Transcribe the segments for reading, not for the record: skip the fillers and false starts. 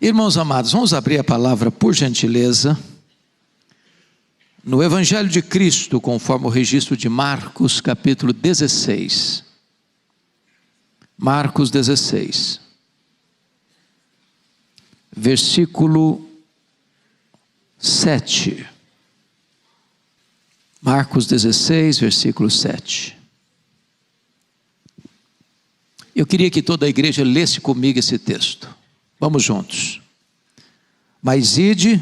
Irmãos amados, vamos abrir a palavra, por gentileza, no Evangelho de Cristo, conforme o registro de Marcos, capítulo 16. Marcos 16, versículo 7. Marcos 16, versículo 7. Eu queria que toda a igreja lesse comigo esse texto. Vamos juntos. Mas ide,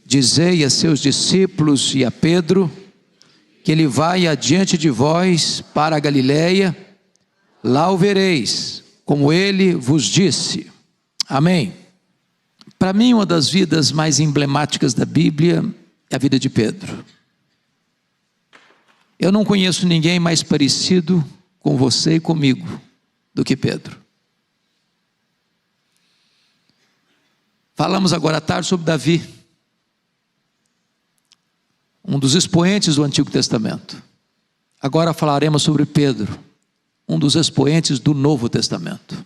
dizei a seus discípulos e a Pedro, que ele vai adiante de vós para a Galileia, lá o vereis, como ele vos disse. Amém. Para mim, uma das vidas mais emblemáticas da Bíblia é a vida de Pedro. Eu não conheço ninguém mais parecido com você e comigo do que Pedro. Falamos agora à tarde sobre Davi, um dos expoentes do Antigo Testamento. Agora falaremos sobre Pedro, um dos expoentes do Novo Testamento.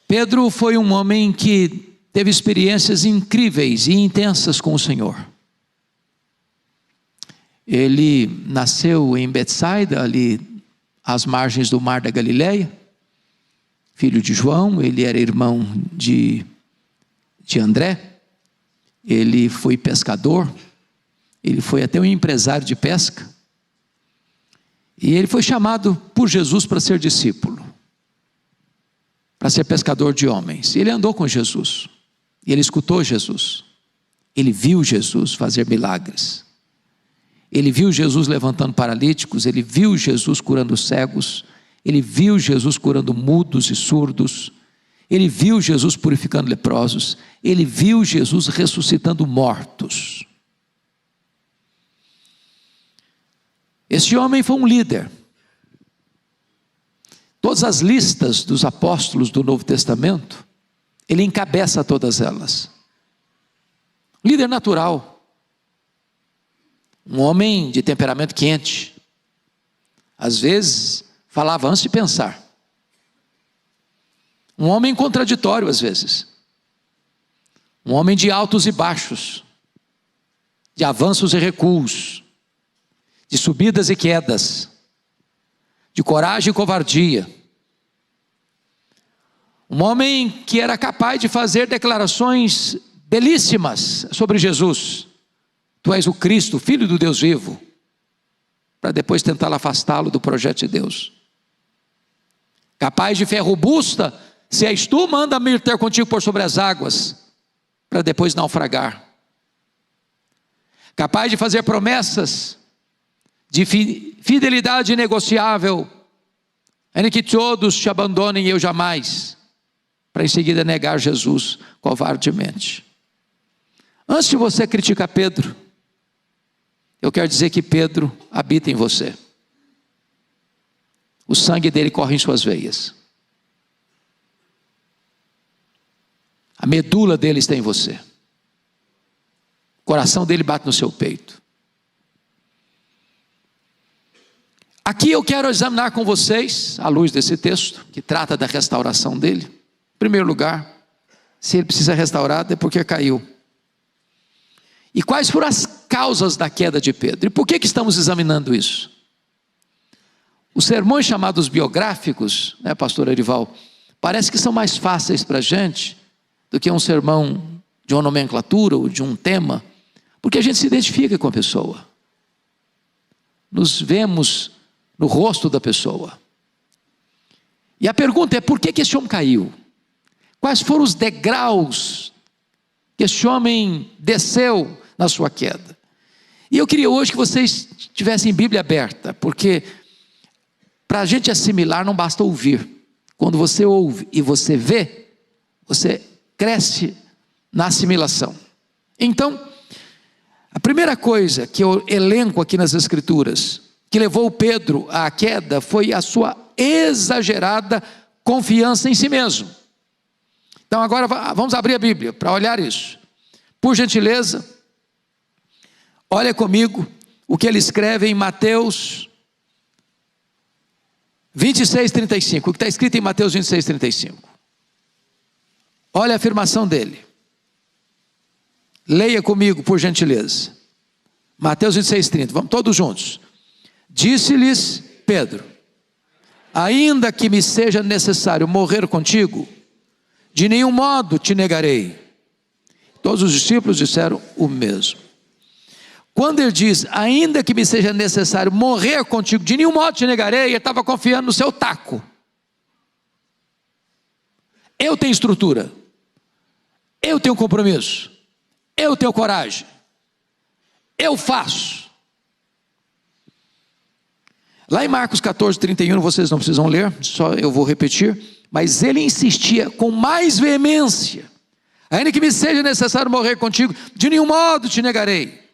Pedro foi um homem que teve experiências incríveis e intensas com o Senhor. Ele nasceu em Betsaida, ali às margens do mar da Galileia, filho de João. Ele era irmão de André. Ele foi pescador, ele foi até um empresário de pesca, e ele foi chamado por Jesus para ser discípulo, para ser pescador de homens. E ele andou com Jesus, e ele escutou Jesus, ele viu Jesus fazer milagres, ele viu Jesus levantando paralíticos, ele viu Jesus curando cegos, ele viu Jesus curando mudos e surdos, ele viu Jesus purificando leprosos, ele viu Jesus ressuscitando mortos. Esse homem foi um líder. Todas as listas dos apóstolos do Novo Testamento, ele encabeça todas elas. Líder natural, um homem de temperamento quente, às vezes falava antes de pensar. Um homem contraditório às vezes. Um homem de altos e baixos, de avanços e recuos, de subidas e quedas, de coragem e covardia. Um homem que era capaz de fazer declarações belíssimas sobre Jesus. Tu és o Cristo, Filho do Deus vivo, para depois tentar afastá-lo do projeto de Deus. Capaz de fé robusta, se és tu, manda-me ir ter contigo por sobre as águas, para depois naufragar. Capaz de fazer promessas de fidelidade inegociável, ainda que todos te abandonem e eu jamais, para em seguida negar Jesus covardemente. Antes de você criticar Pedro, eu quero dizer que Pedro habita em você. O sangue dele corre em suas veias. A medula dele está em você. O coração dele bate no seu peito. Aqui eu quero examinar com vocês, à luz desse texto, que trata da restauração dele. Em primeiro lugar, se ele precisa restaurar, é porque caiu. E quais foram as causas da queda de Pedro? E por que estamos examinando isso? Os sermões chamados biográficos, né, pastor Arival, parece que são mais fáceis para a gente do que um sermão de uma nomenclatura ou de um tema, porque a gente se identifica com a pessoa. Nos vemos no rosto da pessoa. E a pergunta é: por que esse homem caiu? Quais foram os degraus que esse homem desceu na sua queda? E eu queria hoje que vocês tivessem Bíblia aberta, porque para a gente assimilar não basta ouvir. Quando você ouve e você vê, você cresce na assimilação. Então, a primeira coisa que eu elenco aqui nas Escrituras, que levou Pedro à queda, foi a sua exagerada confiança em si mesmo. Então agora vamos abrir a Bíblia para olhar isso. Por gentileza, olha comigo o que ele escreve em Mateus 26:35, o que está escrito em Mateus 26:35. Olha a afirmação dele. Leia comigo, por gentileza. Mateus 26:30. Vamos todos juntos. Disse-lhes Pedro: ainda que me seja necessário morrer contigo, de nenhum modo te negarei. Todos os discípulos disseram o mesmo. Quando ele diz, ainda que me seja necessário morrer contigo, de nenhum modo te negarei, ele estava confiando no seu taco. Eu tenho estrutura, eu tenho compromisso, eu tenho coragem, eu faço. Lá em Marcos 14:31, vocês não precisam ler, só eu vou repetir, mas ele insistia com mais veemência: ainda que me seja necessário morrer contigo, de nenhum modo te negarei.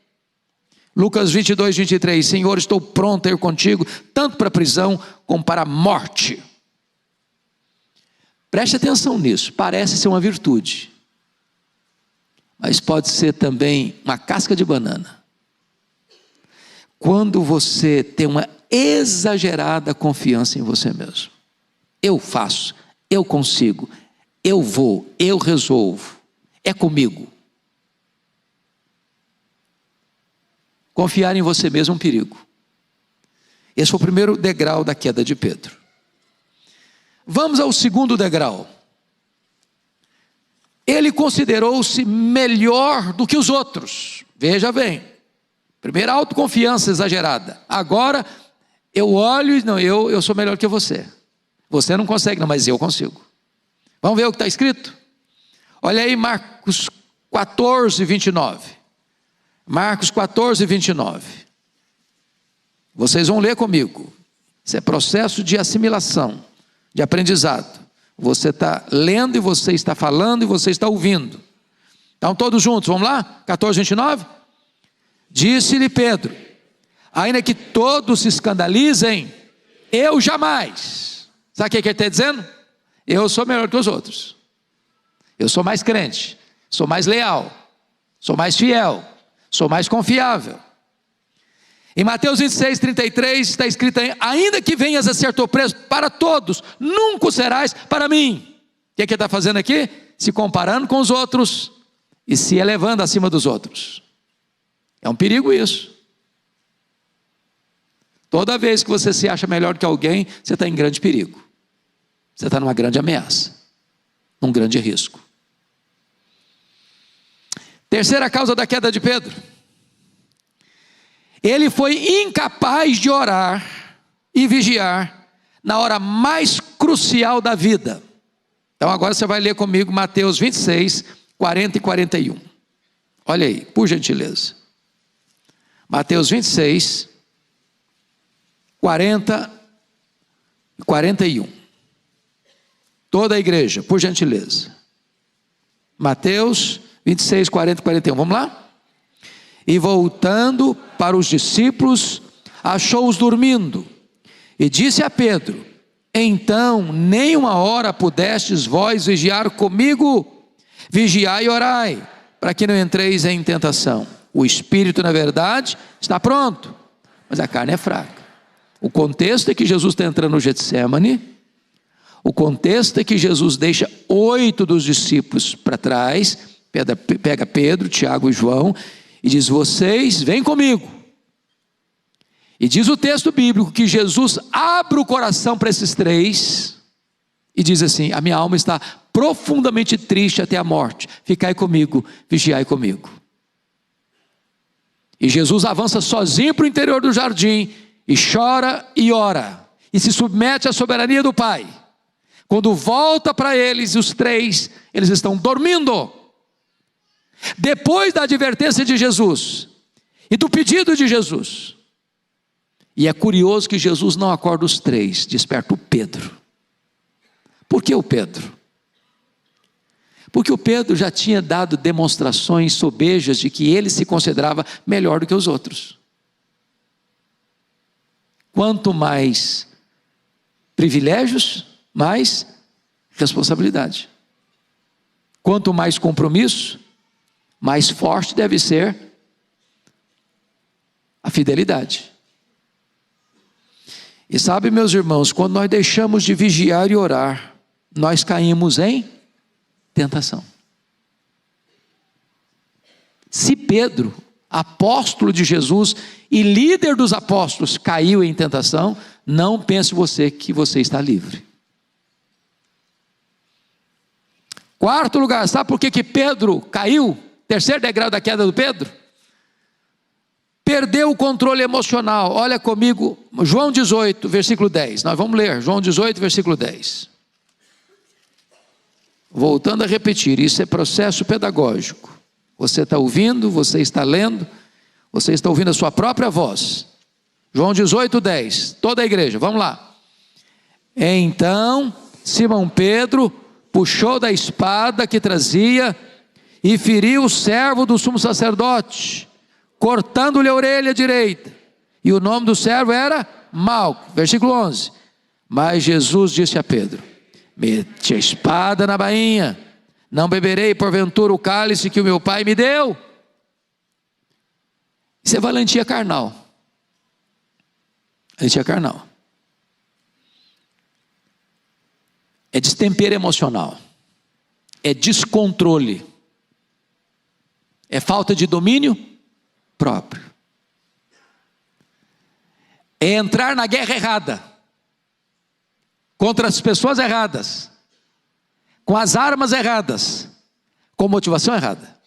Lucas 22:23, Senhor, estou pronto a ir contigo, tanto para a prisão como para a morte. Preste atenção nisso, parece ser uma virtude, mas pode ser também uma casca de banana. Quando você tem uma exagerada confiança em você mesmo. Eu faço, eu consigo, eu vou, eu resolvo, é comigo. Confiar em você mesmo é um perigo. Esse foi o primeiro degrau da queda de Pedro. Vamos ao segundo degrau. Ele considerou-se melhor do que os outros. Veja bem, primeira autoconfiança exagerada. Agora eu olho e não, eu sou melhor que você. Você não consegue não, mas eu consigo. Vamos ver o que está escrito? Olha aí Marcos 14:29. Marcos 14:29. Vocês vão ler comigo. Isso é processo de assimilação, de aprendizado. Você está lendo e você está falando e você está ouvindo. Então todos juntos, vamos lá? 14:29. Disse-lhe Pedro: ainda que todos se escandalizem, eu jamais. Sabe o que ele está dizendo? Eu sou melhor que os outros. Eu sou mais crente, sou mais leal, sou mais fiel, sou mais confiável. Em Mateus 26:33 está escrito: ainda que venhas a ser preso para todos, nunca serás para mim. O que ele está fazendo aqui? Se comparando com os outros e se elevando acima dos outros. É um perigo isso. Toda vez que você se acha melhor que alguém, você está em grande perigo. Você está numa grande ameaça, num grande risco. Terceira causa da queda de Pedro: ele foi incapaz de orar e vigiar na hora mais crucial da vida. Então agora você vai ler comigo Mateus 26, 40 e 41. Olha aí, por gentileza. Mateus 26, 40 e 41. Toda a igreja, por gentileza. Mateus 26, 40 e 41. Vamos lá? E voltando para os discípulos, achou-os dormindo, e disse a Pedro: então nem uma hora pudestes vós vigiar comigo? Vigiai e orai, para que não entreis em tentação. O espírito, na verdade, está pronto, mas a carne é fraca. O contexto é que Jesus está entrando no Getsêmani. O contexto é que Jesus deixa 8 dos discípulos para trás, pega Pedro, Tiago e João, e diz: vocês vêm comigo. E diz o texto bíblico que Jesus abre o coração para esses 3 e diz assim: a minha alma está profundamente triste até a morte, ficai comigo, vigiai comigo. E Jesus avança sozinho para o interior do jardim e chora e ora e se submete à soberania do Pai. Quando volta para eles, os 3, eles estão dormindo. Depois da advertência de Jesus e do pedido de Jesus. E é curioso que Jesus não acorda os 3, desperta o Pedro. Por que o Pedro? Porque o Pedro já tinha dado demonstrações sobejas de que ele se considerava melhor do que os outros. Quanto mais privilégios, mais responsabilidade. Quanto mais compromisso, mais forte deve ser a fidelidade. E sabe, meus irmãos, quando nós deixamos de vigiar e orar, nós caímos em tentação. Se Pedro, apóstolo de Jesus e líder dos apóstolos, caiu em tentação, não pense você que você está livre. Quarto lugar, sabe por que Pedro caiu? Terceiro degrau da queda do Pedro? Perdeu o controle emocional. Olha comigo, João 18, versículo 10. Nós vamos ler, João 18, versículo 10. Voltando a repetir, isso é processo pedagógico. Você está ouvindo, você está lendo, você está ouvindo a sua própria voz. João 18, 10. Toda a igreja, vamos lá. Então, Simão Pedro puxou da espada que trazia e feriu o servo do sumo sacerdote, cortando-lhe a orelha direita. E o nome do servo era Malco. Versículo 11. Mas Jesus disse a Pedro: mete a espada na bainha. Não beberei porventura o cálice que o meu pai me deu? Isso é valentia carnal. Valentia carnal. É destempero emocional. É descontrole. É falta de domínio próprio. É entrar na guerra errada. Contra as pessoas erradas. Com as armas erradas. Com motivação errada.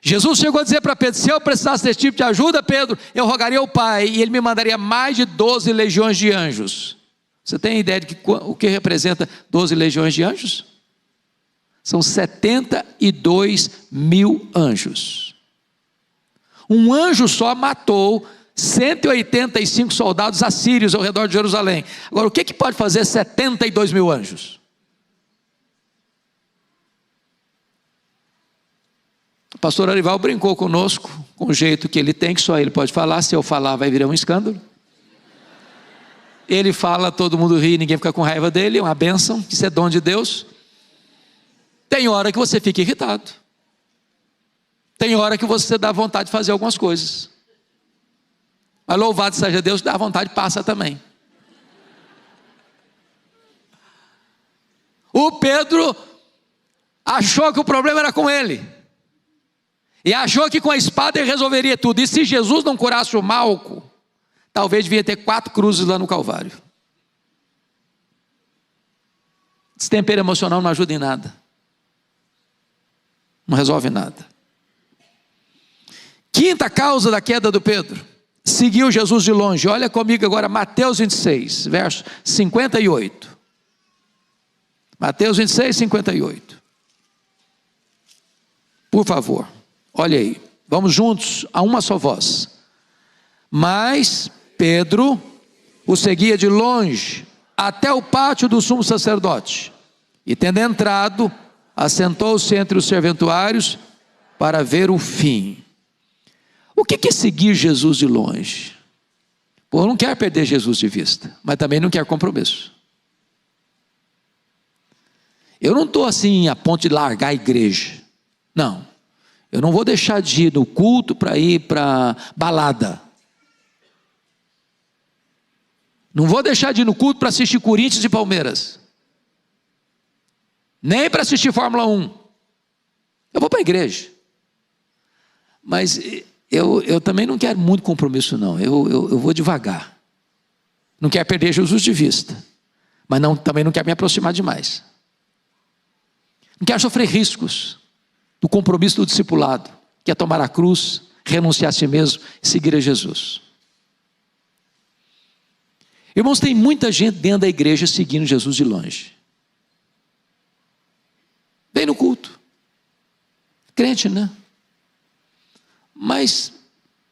Jesus chegou a dizer para Pedro: se eu precisasse desse tipo de ajuda, Pedro, eu rogaria ao Pai, e Ele me mandaria mais de 12 legiões de anjos. Você tem ideia de o que representa 12 legiões de anjos? São 72 mil anjos. Um anjo só matou 185 soldados assírios ao redor de Jerusalém. Agora, o que pode fazer 72 mil anjos? O pastor Arival brincou conosco, com o jeito que ele tem, que só ele pode falar. Se eu falar, vai virar um escândalo. Ele fala, todo mundo ri, ninguém fica com raiva dele, é uma bênção, isso é dom de Deus. Tem hora que você fica irritado. Tem hora que você dá vontade de fazer algumas coisas. Mas louvado seja Deus, dá vontade, passa também. O Pedro achou que o problema era com ele. E achou que com a espada ele resolveria tudo. E se Jesus não curasse o Malco, talvez devia ter 4 cruzes lá no Calvário. Destempero emocional não ajuda em nada. Não resolve nada. Quinta causa da queda do Pedro: seguiu Jesus de longe. Olha comigo agora Mateus 26, verso 58. Mateus 26, 58. Por favor, olha aí. Vamos juntos a uma só voz. Mas Pedro o seguia de longe até o pátio do sumo sacerdote, e tendo entrado, assentou-se entre os serventuários para ver o fim. O que é seguir Jesus de longe? Pô, eu não quero perder Jesus de vista, mas também não quero compromisso. Eu não estou assim a ponto de largar a igreja. Não, eu não vou deixar de ir no culto para ir para balada. Não vou deixar de ir no culto para assistir Corinthians e Palmeiras. Nem para assistir Fórmula 1. Eu vou para a igreja. Mas eu também não quero muito compromisso não. Eu vou devagar. Não quero perder Jesus de vista. Mas também não quero me aproximar demais. Não quero sofrer riscos do compromisso do discipulado, que é tomar a cruz, renunciar a si mesmo e seguir a Jesus. Irmãos, tem muita gente dentro da igreja seguindo Jesus de longe. Vem no culto. Crente, né? Mas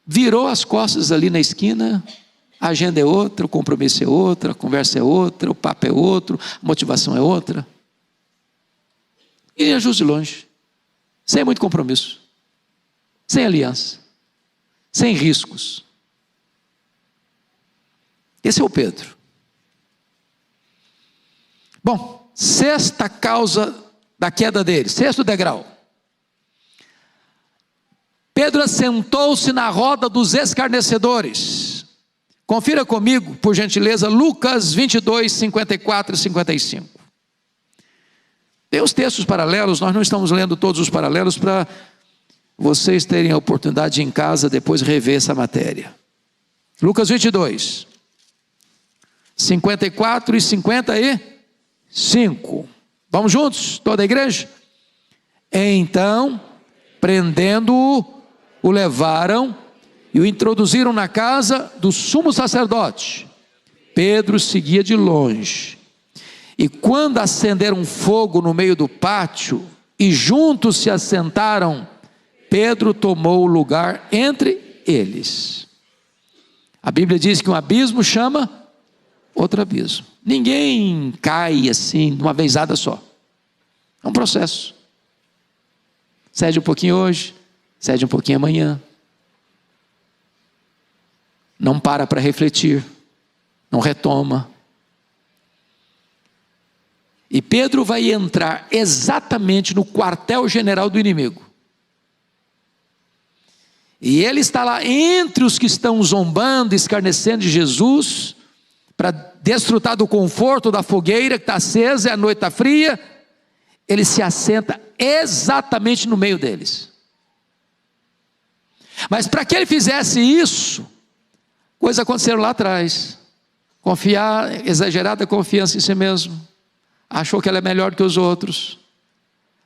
virou as costas ali na esquina, a agenda é outra, o compromisso é outra, a conversa é outra, o papo é outro, a motivação é outra. E Jesus de longe. Sem muito compromisso. Sem aliança. Sem riscos. Esse é o Pedro. Bom, sexta causa da queda dele, sexto degrau. Pedro assentou-se na roda dos escarnecedores. Confira comigo, por gentileza, Lucas 22, 54 e 55. Tem os textos paralelos, nós não estamos lendo todos os paralelos para vocês terem a oportunidade de em casa depois rever essa matéria. Lucas 22, 54 e 55. Vamos juntos, toda a igreja? Então, prendendo-o, o levaram e o introduziram na casa do sumo sacerdote. Pedro seguia de longe. E quando acenderam fogo no meio do pátio e juntos se assentaram, Pedro tomou o lugar entre eles. A Bíblia diz que um abismo chama outro abismo. Ninguém cai assim de uma vezada só. É um processo. Cede um pouquinho hoje, cede um pouquinho amanhã. Não para refletir, não retoma. E Pedro vai entrar exatamente no quartel-general do inimigo. E ele está lá entre os que estão zombando, escarnecendo de Jesus, para desfrutar do conforto da fogueira que está acesa e a noite está fria. Ele se assenta exatamente no meio deles. Mas para que ele fizesse isso, coisas aconteceram lá atrás. Exagerada confiança em si mesmo. Achou que ela é melhor do que os outros.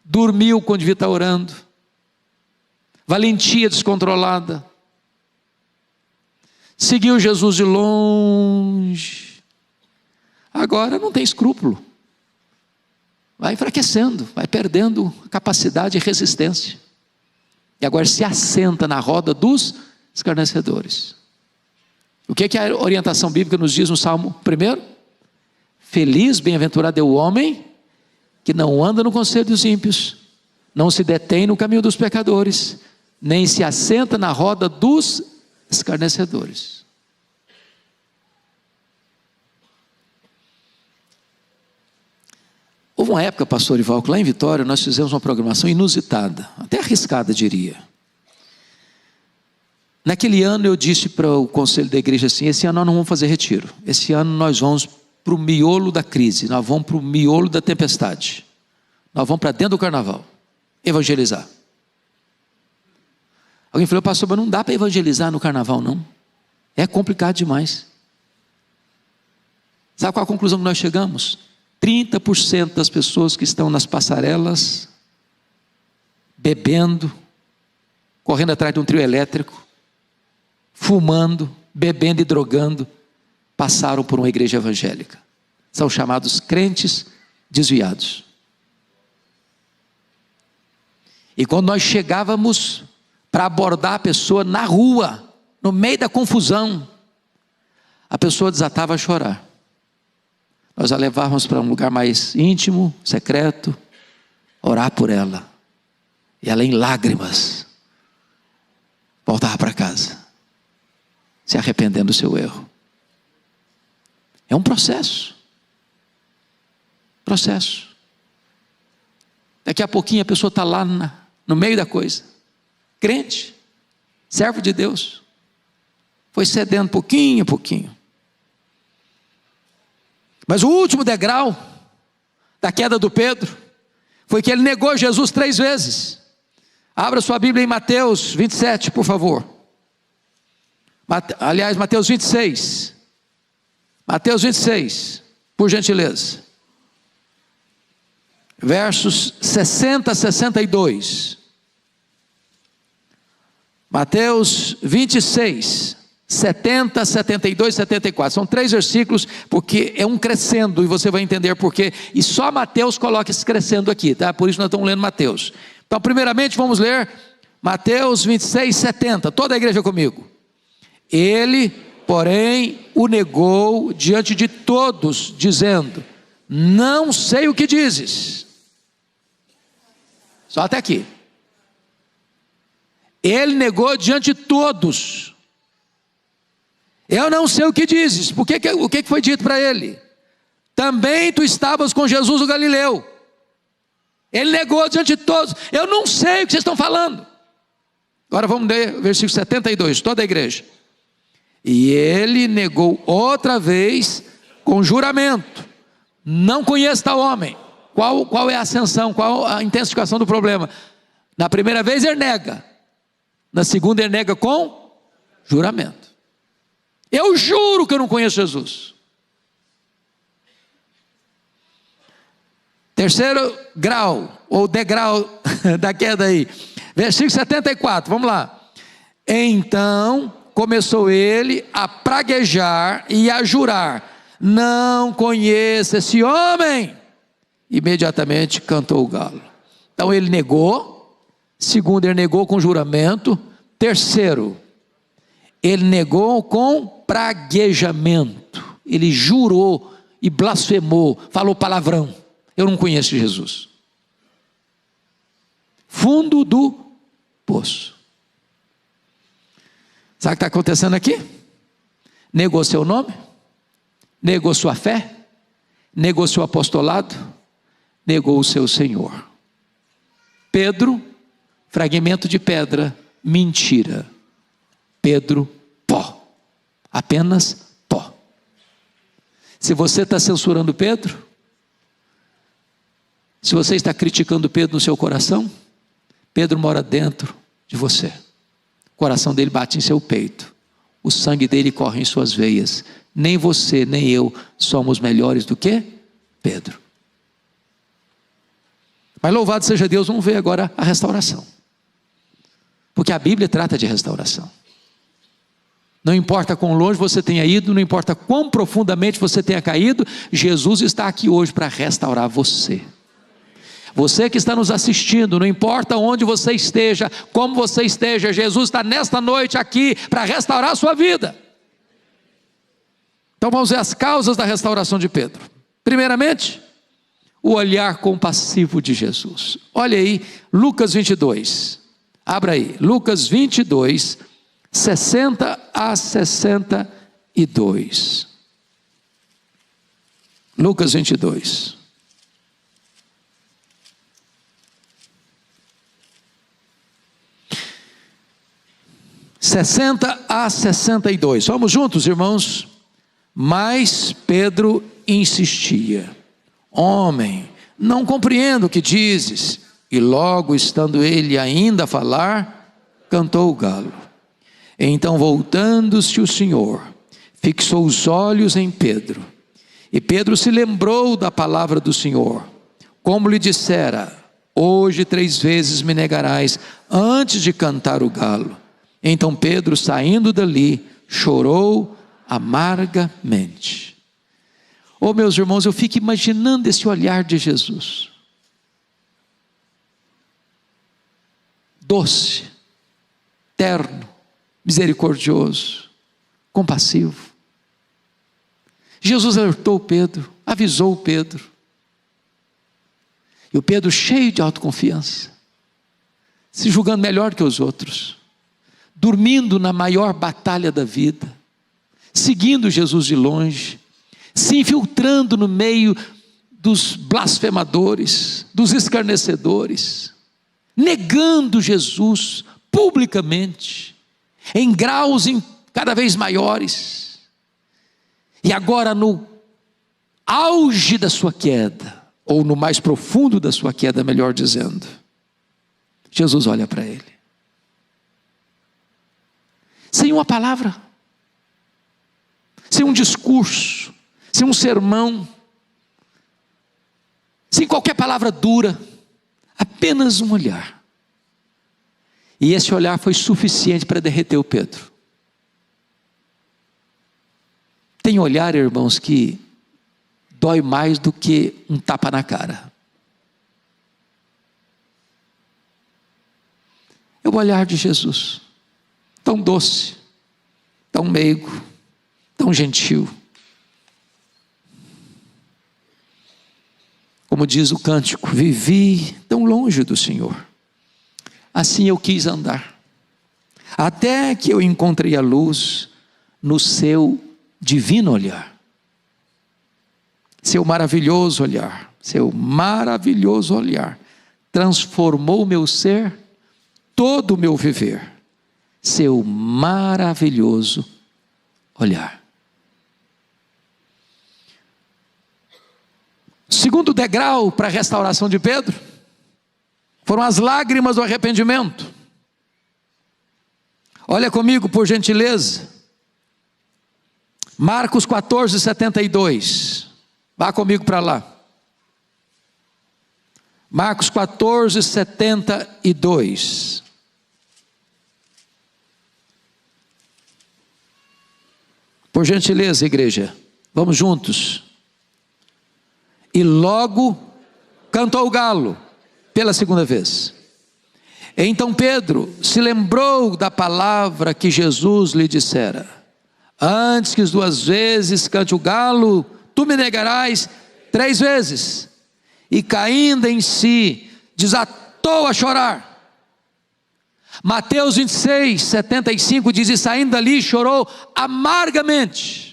Dormiu quando devia estar orando. Valentia descontrolada. Seguiu Jesus de longe. Agora não tem escrúpulo. Vai enfraquecendo, vai perdendo capacidade e resistência. E agora se assenta na roda dos escarnecedores. O que a orientação bíblica nos diz no Salmo 1? Feliz, bem-aventurado é o homem que não anda no conselho dos ímpios, não se detém no caminho dos pecadores, nem se assenta na roda dos escarnecedores. Houve uma época, pastor Ival, que lá em Vitória nós fizemos uma programação inusitada, até arriscada, diria. Naquele ano eu disse para o conselho da igreja assim: esse ano nós não vamos fazer retiro, esse ano nós vamos para o miolo da crise, nós vamos para o miolo da tempestade, nós vamos para dentro do carnaval, evangelizar. Alguém falou: pastor, mas não dá para evangelizar no carnaval não, é complicado demais. Sabe qual a conclusão que nós chegamos? 30% das pessoas que estão nas passarelas, bebendo, correndo atrás de um trio elétrico, fumando, bebendo e drogando, passaram por uma igreja evangélica. São chamados crentes desviados. E quando nós chegávamos para abordar a pessoa na rua, no meio da confusão, a pessoa desatava a chorar. Nós a levávamos para um lugar mais íntimo, secreto, orar por ela. E ela em lágrimas voltava para casa, se arrependendo do seu erro. É um processo. Processo. Daqui a pouquinho a pessoa está lá no meio da coisa. Crente, servo de Deus. Foi cedendo pouquinho a pouquinho. Mas o último degrau da queda do Pedro foi que ele negou Jesus 3 vezes. Abra sua Bíblia em Mateus 27, por favor. Aliás, Mateus 26. Mateus 26, por gentileza. Versos 60 a 62. Mateus 26, 70, 72, 74. São 3 versículos, porque é um crescendo, e você vai entender porquê. E só Mateus coloca esse crescendo aqui, tá? Por isso nós estamos lendo Mateus. Então, primeiramente, vamos ler Mateus 26, 70. Toda a igreja comigo. Ele, porém, o negou diante de todos, dizendo: não sei o que dizes. Só até aqui. Ele negou diante de todos. Eu não sei o que dizes. O que foi dito para ele? Também tu estavas com Jesus o Galileu. Ele negou diante de todos. Eu não sei o que vocês estão falando. Agora vamos ler o versículo 72, toda a igreja. E ele negou outra vez com juramento: não conheço tal homem. Qual é a ascensão? Qual a intensificação do problema? Na primeira vez ele nega. Na segunda ele nega com juramento. Eu juro que eu não conheço Jesus. Terceiro grau, ou degrau da queda aí. Versículo 74, vamos lá. Então começou ele a praguejar e a jurar: não conheço esse homem. Imediatamente cantou o galo. Então ele negou. Segundo, ele negou com juramento. Terceiro, ele negou com praguejamento. Ele jurou e blasfemou, falou palavrão. Eu não conheço Jesus. Fundo do poço. Sabe o que está acontecendo aqui? Negou seu nome, negou sua fé, negou seu apostolado, negou o seu Senhor. Pedro, fragmento de pedra, mentira. Pedro, pó. Apenas pó. Se você está censurando Pedro, se você está criticando Pedro no seu coração, Pedro mora dentro de você. O coração dele bate em seu peito. O sangue dele corre em suas veias. Nem você, nem eu somos melhores do que Pedro. Mas louvado seja Deus, vamos ver agora a restauração. Porque a Bíblia trata de restauração. Não importa quão longe você tenha ido, não importa quão profundamente você tenha caído, Jesus está aqui hoje para restaurar você. Você que está nos assistindo, não importa onde você esteja, como você esteja, Jesus está nesta noite aqui para restaurar a sua vida. Então vamos ver as causas da restauração de Pedro. Primeiramente, o olhar compassivo de Jesus. Olha aí, Lucas 22. Abra aí, Lucas 22, 60 a 62. Lucas 22. 60 a 62. Vamos juntos, irmãos? Mas Pedro insistia: homem, não compreendo o que dizes. E logo, estando ele ainda a falar, cantou o galo. Então, voltando-se o Senhor, fixou os olhos em Pedro. E Pedro se lembrou da palavra do Senhor, como lhe dissera: hoje 3 vezes me negarás antes de cantar o galo. Então Pedro, saindo dali, chorou amargamente. Oh, meus irmãos, eu fico imaginando esse olhar de Jesus. Doce, terno, misericordioso, compassivo. Jesus alertou Pedro, avisou Pedro. E o Pedro, cheio de autoconfiança, se julgando melhor que os outros, dormindo na maior batalha da vida, seguindo Jesus de longe, se infiltrando no meio dos blasfemadores, dos escarnecedores, negando Jesus publicamente, em graus cada vez maiores. E agora, no auge da sua queda, ou no mais profundo da sua queda, melhor dizendo, Jesus olha para ele, sem uma palavra, sem um discurso, sem um sermão, sem qualquer palavra dura, apenas um olhar. E esse olhar foi suficiente para derreter o Pedro. Tem olhar, irmãos, que dói mais do que um tapa na cara. É o olhar de Jesus, tão doce, tão meigo, tão gentil. Como diz o cântico: vivi tão longe do Senhor, assim eu quis andar, até que eu encontrei a luz no seu divino olhar. Seu maravilhoso olhar, seu maravilhoso olhar, transformou o meu ser, todo o meu viver. Seu maravilhoso olhar. Segundo degrau para a restauração de Pedro foram as lágrimas do arrependimento. Olha comigo, por gentileza, Marcos 14, 72. Vá comigo para lá. Marcos 14, 72. Por gentileza, igreja, vamos juntos. E logo cantou o galo pela segunda vez. Então Pedro se lembrou da palavra que Jesus lhe dissera: antes que 2 vezes cante o galo, tu me negarás 3 vezes. E caindo em si, desatou a chorar. Mateus 26, 75 diz: e saindo dali chorou amargamente.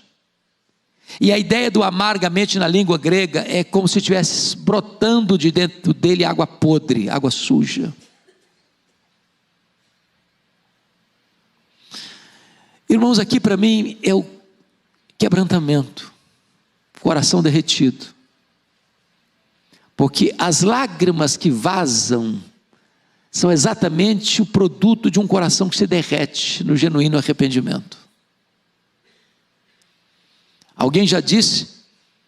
E a ideia do amargamente na língua grega é como se estivesse brotando de dentro dele água podre, água suja. Irmãos, aqui para mim é o quebrantamento, coração derretido. Porque as lágrimas que vazam são exatamente o produto de um coração que se derrete no genuíno arrependimento. Alguém já disse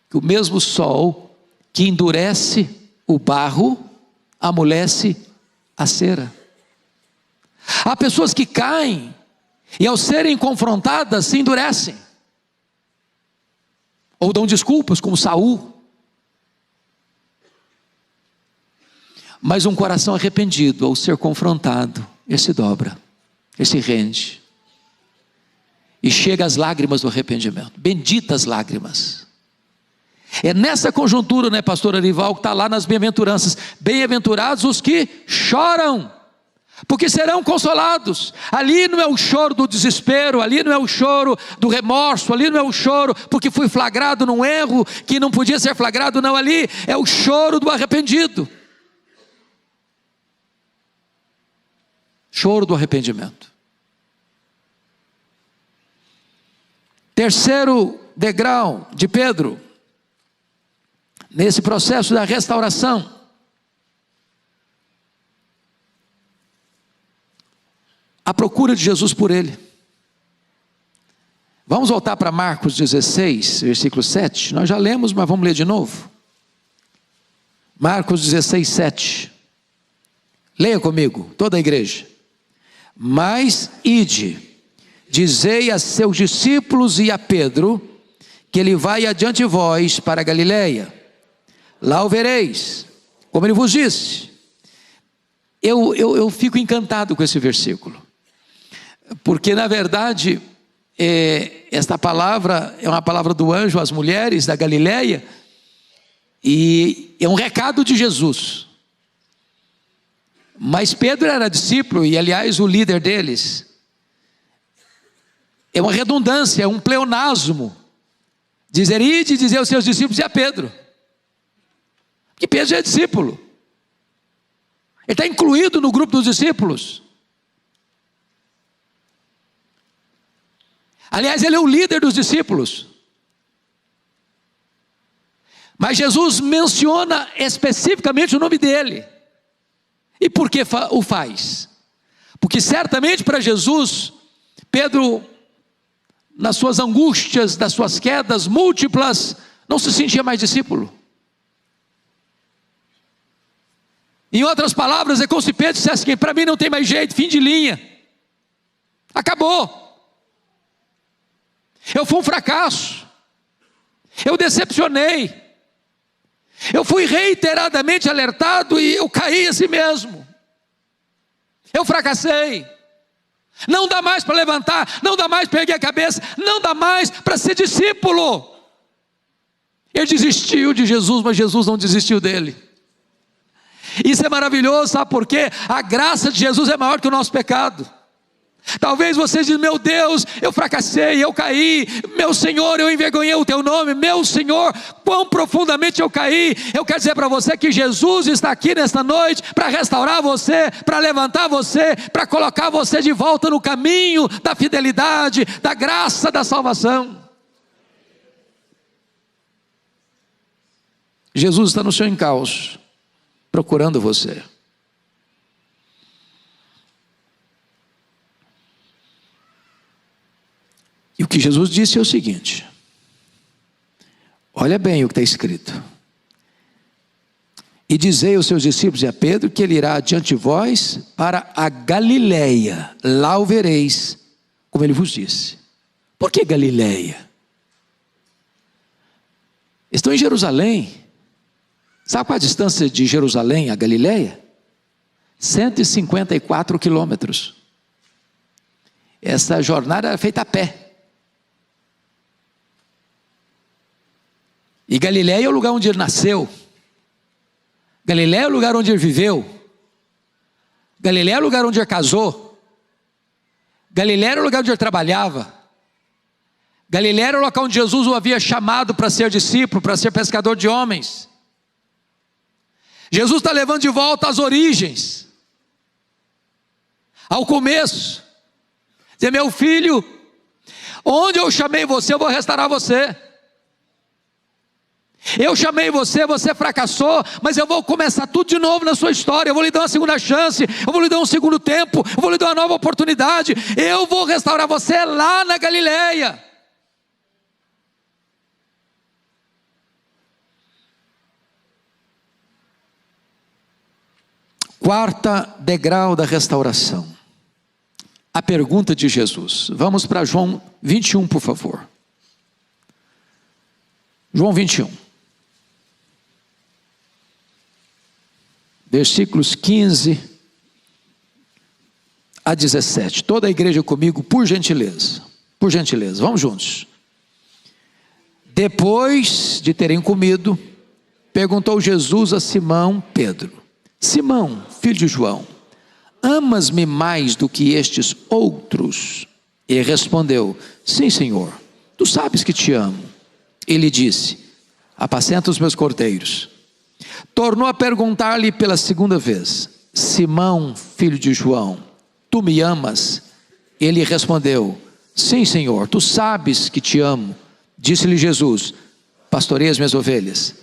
que o mesmo sol que endurece o barro, amolece a cera. Há pessoas que caem e ao serem confrontadas se endurecem, ou dão desculpas, como Saul. Mas um coração arrependido, ao ser confrontado, ele se dobra, ele se rende, e chega às lágrimas do arrependimento. Benditas lágrimas. É nessa conjuntura, né, pastor Arival, que está lá nas bem-aventuranças: bem-aventurados os que choram, porque serão consolados. Ali não é o choro do desespero, ali não é o choro do remorso, ali não é o choro porque fui flagrado num erro que não podia ser flagrado, não, ali é o choro do arrependido. Choro do arrependimento. Terceiro degrau de Pedro, nesse processo da restauração, a procura de Jesus por ele. Vamos voltar para Marcos 16, versículo 7. Nós já lemos, mas vamos ler de novo. Marcos 16, 7. Leia comigo, toda a igreja. Mas ide, dizei a seus discípulos e a Pedro, que ele vai adiante de vós para a Galileia. Lá o vereis, como ele vos disse. Eu fico encantado com esse versículo, porque na verdade, esta palavra é uma palavra do anjo às mulheres da Galileia, e é um recado de Jesus. Mas Pedro era discípulo, e aliás o líder deles. É uma redundância, é um pleonasmo. Dizer ide, dizer aos seus discípulos e a Pedro. Porque Pedro já é discípulo. Ele está incluído no grupo dos discípulos. Aliás, ele é o líder dos discípulos. Mas Jesus menciona especificamente o nome dele. E por que o faz? Porque certamente para Jesus, Pedro, nas suas angústias, das suas quedas múltiplas, não se sentia mais discípulo. Em outras palavras, é como se Pedro dissesse que para mim não tem mais jeito, fim de linha. Acabou. Eu fui um fracasso. Eu decepcionei. Eu fui reiteradamente alertado e eu caí assim mesmo. Eu fracassei. Não dá mais para levantar, não dá mais para erguer a cabeça, não dá mais para ser discípulo. Ele desistiu de Jesus, mas Jesus não desistiu dele. Isso é maravilhoso, sabe por quê? A graça de Jesus é maior que o nosso pecado. Talvez você diga: meu Deus, eu fracassei, eu caí, meu Senhor, eu envergonhei o teu nome, meu Senhor, quão profundamente eu caí. Eu quero dizer para você que Jesus está aqui nesta noite para restaurar você, para levantar você, para colocar você de volta no caminho da fidelidade, da graça, da salvação. Jesus está no seu encalço, procurando você. E o que Jesus disse é o seguinte: olha bem o que está escrito. E dizei aos seus discípulos e a Pedro que ele irá adiante de vós para a Galileia, lá o vereis, como ele vos disse. Por que Galileia? Estão em Jerusalém. Sabe qual a distância de Jerusalém a Galileia? 154 quilômetros. Essa jornada era feita a pé. E Galileia é o lugar onde ele nasceu. Galileia é o lugar onde ele viveu. Galileia é o lugar onde ele casou. Galileia era o lugar onde ele trabalhava. Galileia era o local onde Jesus o havia chamado para ser discípulo, para ser pescador de homens. Jesus está levando de volta às origens, ao começo. Dizer: meu filho, onde eu chamei você, eu vou restaurar você. Eu chamei você, você fracassou, mas eu vou começar tudo de novo na sua história. Eu vou lhe dar uma segunda chance, eu vou lhe dar um segundo tempo, eu vou lhe dar uma nova oportunidade. Eu vou restaurar você lá na Galileia. Quarta degrau da restauração. A pergunta de Jesus. Vamos para João 21, por favor. João 21. Versículos 15 a 17. Toda a igreja comigo, por gentileza. Por gentileza, vamos juntos. Depois de terem comido, perguntou Jesus a Simão Pedro: Simão, filho de João, amas-me mais do que estes outros? E respondeu: sim, Senhor, tu sabes que te amo. Ele disse: apacenta os meus cordeiros. Tornou a perguntar-lhe pela segunda vez: Simão, filho de João, tu me amas? Ele respondeu: sim, Senhor, tu sabes que te amo. Disse-lhe Jesus: pastorei as minhas ovelhas.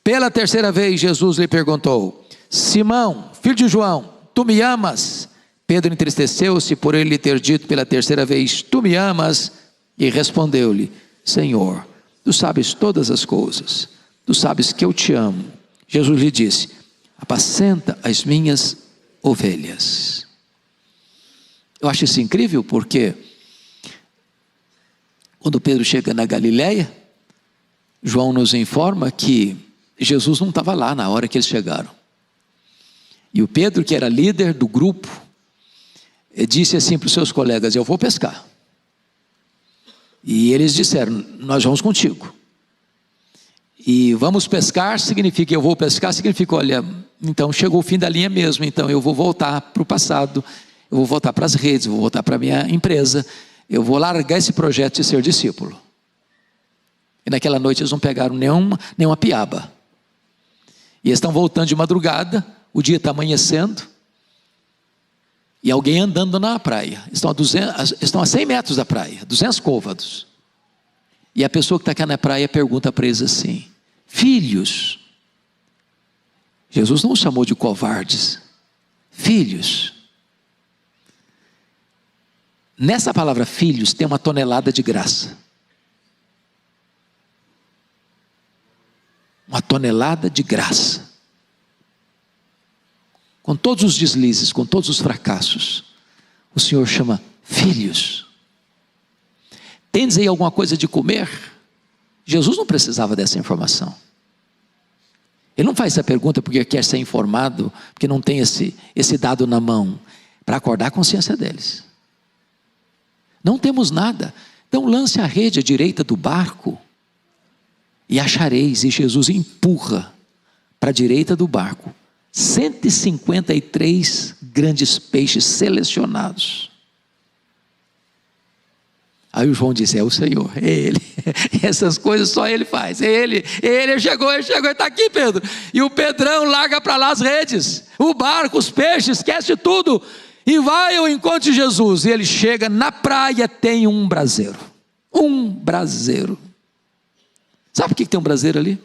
Pela terceira vez Jesus lhe perguntou: Simão, filho de João, tu me amas? Pedro entristeceu-se por ele ter dito pela terceira vez: tu me amas? E respondeu-lhe: Senhor, tu sabes todas as coisas, tu sabes que eu te amo. Jesus lhe disse: apacenta as minhas ovelhas. Eu acho isso incrível, porque quando Pedro chega na Galileia, João nos informa que Jesus não estava lá na hora que eles chegaram. E o Pedro, que era líder do grupo, disse assim para os seus colegas: eu vou pescar. E eles disseram: nós vamos contigo. E vamos pescar significa, eu vou pescar significa, olha, então chegou o fim da linha mesmo, então eu vou voltar para o passado, eu vou voltar para as redes, eu vou voltar para a minha empresa, eu vou largar esse projeto de ser discípulo. E naquela noite eles não pegaram nenhuma piaba. E eles estão voltando de madrugada, o dia está amanhecendo, e alguém andando na praia. Estão a 100 metros da praia, 200 côvados. E a pessoa que está aqui na praia pergunta para eles assim: filhos. Jesus não os chamou de covardes. Filhos. Nessa palavra filhos tem uma tonelada de graça. Uma tonelada de graça. Com todos os deslizes, com todos os fracassos, o Senhor chama filhos. Tendes aí alguma coisa de comer? Jesus não precisava dessa informação. Ele não faz essa pergunta porque quer ser informado, porque não tem esse dado na mão, para acordar a consciência deles. Não temos nada, então lance a rede à direita do barco e achareis. E Jesus empurra para a direita do barco 153 grandes peixes selecionados. Aí o João disse: é o Senhor, é Ele. Essas coisas só Ele faz, é Ele chegou, Ele está aqui, Pedro. E o Pedrão larga para lá as redes, o barco, os peixes, esquece tudo e vai ao encontro de Jesus. E ele chega na praia, tem um braseiro. Um braseiro. Sabe por que tem um braseiro ali?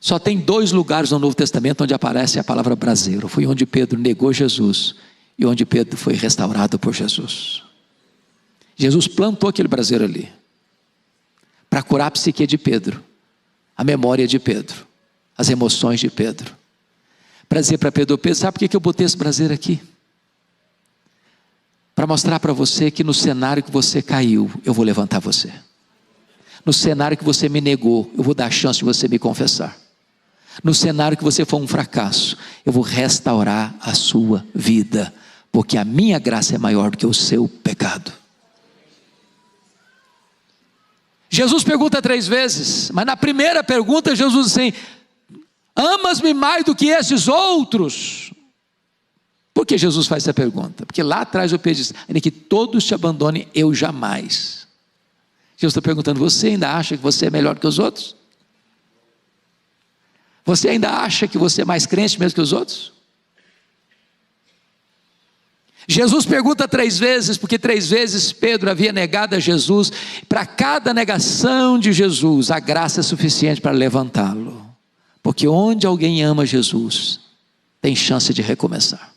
Só tem 2 lugares no Novo Testamento onde aparece a palavra braseiro. Foi onde Pedro negou Jesus e onde Pedro foi restaurado por Jesus. Jesus plantou aquele braseiro ali para curar a psique de Pedro, a memória de Pedro, as emoções de Pedro, para dizer para Pedro: Pedro, sabe por que eu botei esse braseiro aqui? Para mostrar para você que no cenário que você caiu, eu vou levantar você. No cenário que você me negou, eu vou dar a chance de você me confessar. No cenário que você foi um fracasso, eu vou restaurar a sua vida, porque a minha graça é maior do que o seu pecado. Jesus pergunta 3 vezes, mas na primeira pergunta Jesus diz assim: amas-me mais do que esses outros? Por que Jesus faz essa pergunta? Porque lá atrás o Pedro diz: ainda que todos te abandonem, eu jamais. Jesus está perguntando: você ainda acha que você é melhor que os outros? Você ainda acha que você é mais crente mesmo que os outros? Jesus pergunta 3 vezes, porque 3 vezes Pedro havia negado a Jesus. Para cada negação de Jesus, a graça é suficiente para levantá-lo. Porque onde alguém ama Jesus, tem chance de recomeçar.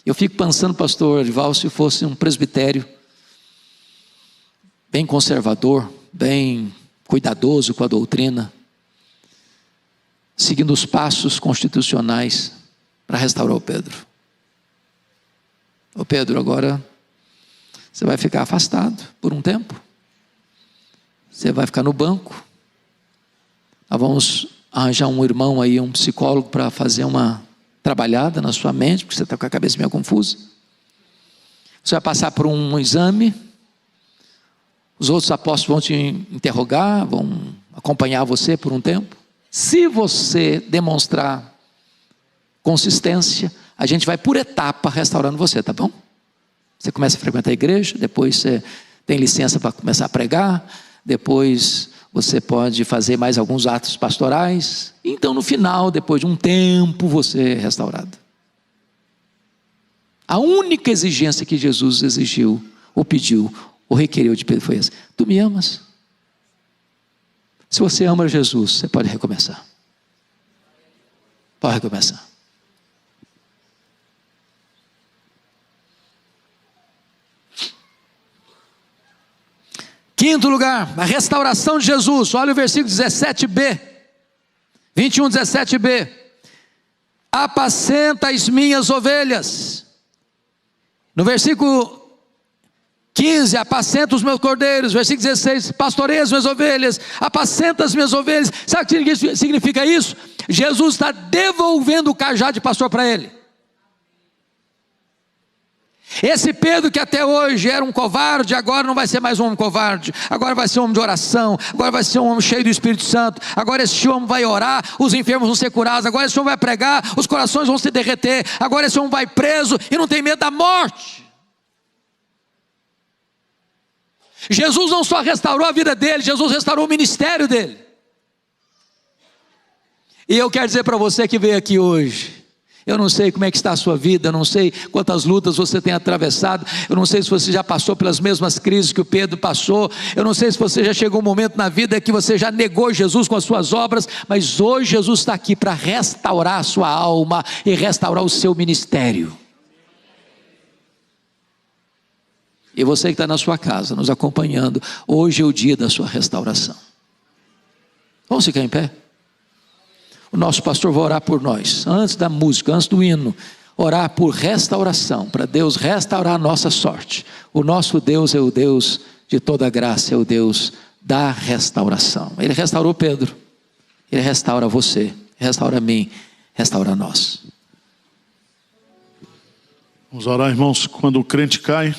Eu fico pensando, pastor Arival, se fosse um presbitério bem conservador, bem cuidadoso com a doutrina, seguindo os passos constitucionais para restaurar o Pedro. Ô Pedro, agora você vai ficar afastado por um tempo. Você vai ficar no banco. Nós vamos arranjar um irmão aí, um psicólogo, para fazer uma trabalhada na sua mente, porque você está com a cabeça meio confusa. Você vai passar por um exame. Os outros apóstolos vão te interrogar, vão acompanhar você por um tempo. Se você demonstrar consistência, a gente vai por etapa restaurando você, tá bom? Você começa a frequentar a igreja, depois você tem licença para começar a pregar, depois você pode fazer mais alguns atos pastorais, então no final, depois de um tempo, você é restaurado. A única exigência que Jesus exigiu, ou pediu, ou requeriu de Pedro foi essa: tu me amas? Se você ama Jesus, você pode recomeçar. Pode recomeçar. Quinto lugar, a restauração de Jesus. Olha o versículo 17b, 21, 17b. Apacenta as minhas ovelhas. No versículo 15, apacenta os meus cordeiros. Versículo 16, pastoreia as minhas ovelhas, apacenta as minhas ovelhas. Sabe o que significa isso? Jesus está devolvendo o cajado de pastor para ele. Esse Pedro que até hoje era um covarde, agora não vai ser mais um homem covarde, agora vai ser um homem de oração, agora vai ser um homem cheio do Espírito Santo, agora esse homem vai orar, os enfermos vão ser curados, agora esse homem vai pregar, os corações vão se derreter, agora esse homem vai preso e não tem medo da morte. Jesus não só restaurou a vida dele, Jesus restaurou o ministério dele. E eu quero dizer para você que veio aqui hoje, eu não sei como é que está a sua vida, eu não sei quantas lutas você tem atravessado, eu não sei se você já passou pelas mesmas crises que o Pedro passou, eu não sei se você já chegou um momento na vida que você já negou Jesus com as suas obras, mas hoje Jesus está aqui para restaurar a sua alma e restaurar o seu ministério. E você que está na sua casa, nos acompanhando, hoje é o dia da sua restauração. Vamos ficar em pé? O nosso pastor vai orar por nós, antes da música, antes do hino, orar por restauração, para Deus restaurar a nossa sorte. O nosso Deus é o Deus de toda graça, é o Deus da restauração. Ele restaurou Pedro, Ele restaura você, restaura a mim, restaura nós. Vamos orar, irmãos. Quando o crente cai,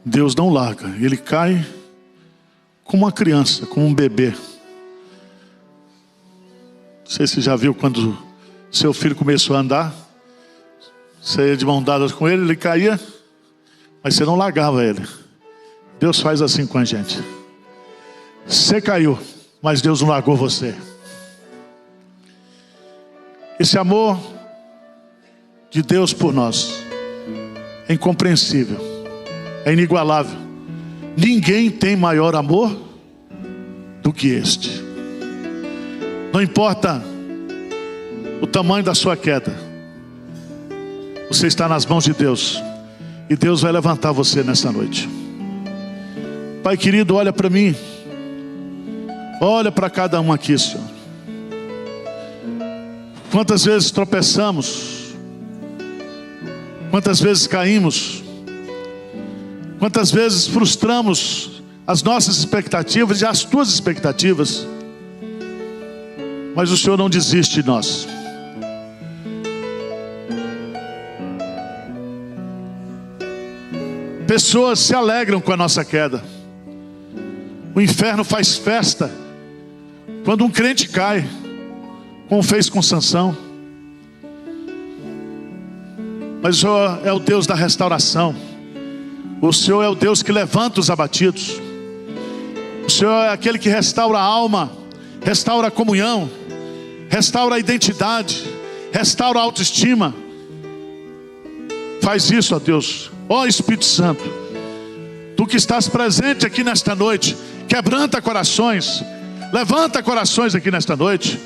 Deus não larga, ele cai como uma criança, como um bebê. Não sei se você já viu quando seu filho começou a andar, você ia de mão dadas com ele, ele caía, mas você não largava ele. Deus faz assim com a gente. Você caiu, mas Deus não largou você. Esse amor de Deus por nós é incompreensível, é inigualável. Ninguém tem maior amor do que este. Não importa o tamanho da sua queda, você está nas mãos de Deus, e Deus vai levantar você nessa noite. Pai querido, olha para mim, olha para cada um aqui, Senhor. Quantas vezes tropeçamos, quantas vezes caímos, quantas vezes frustramos as nossas expectativas e as tuas expectativas, mas o Senhor não desiste de nós. Pessoas se alegram com a nossa queda. O inferno faz festa quando um crente cai, como fez com Sansão. Mas o Senhor é o Deus da restauração. O Senhor é o Deus que levanta os abatidos. O Senhor é aquele que restaura a alma, restaura a comunhão, restaura a identidade, restaura a autoestima. Faz isso, ó Deus. Ó Espírito Santo, Tu que estás presente aqui nesta noite, quebranta corações, levanta corações aqui nesta noite.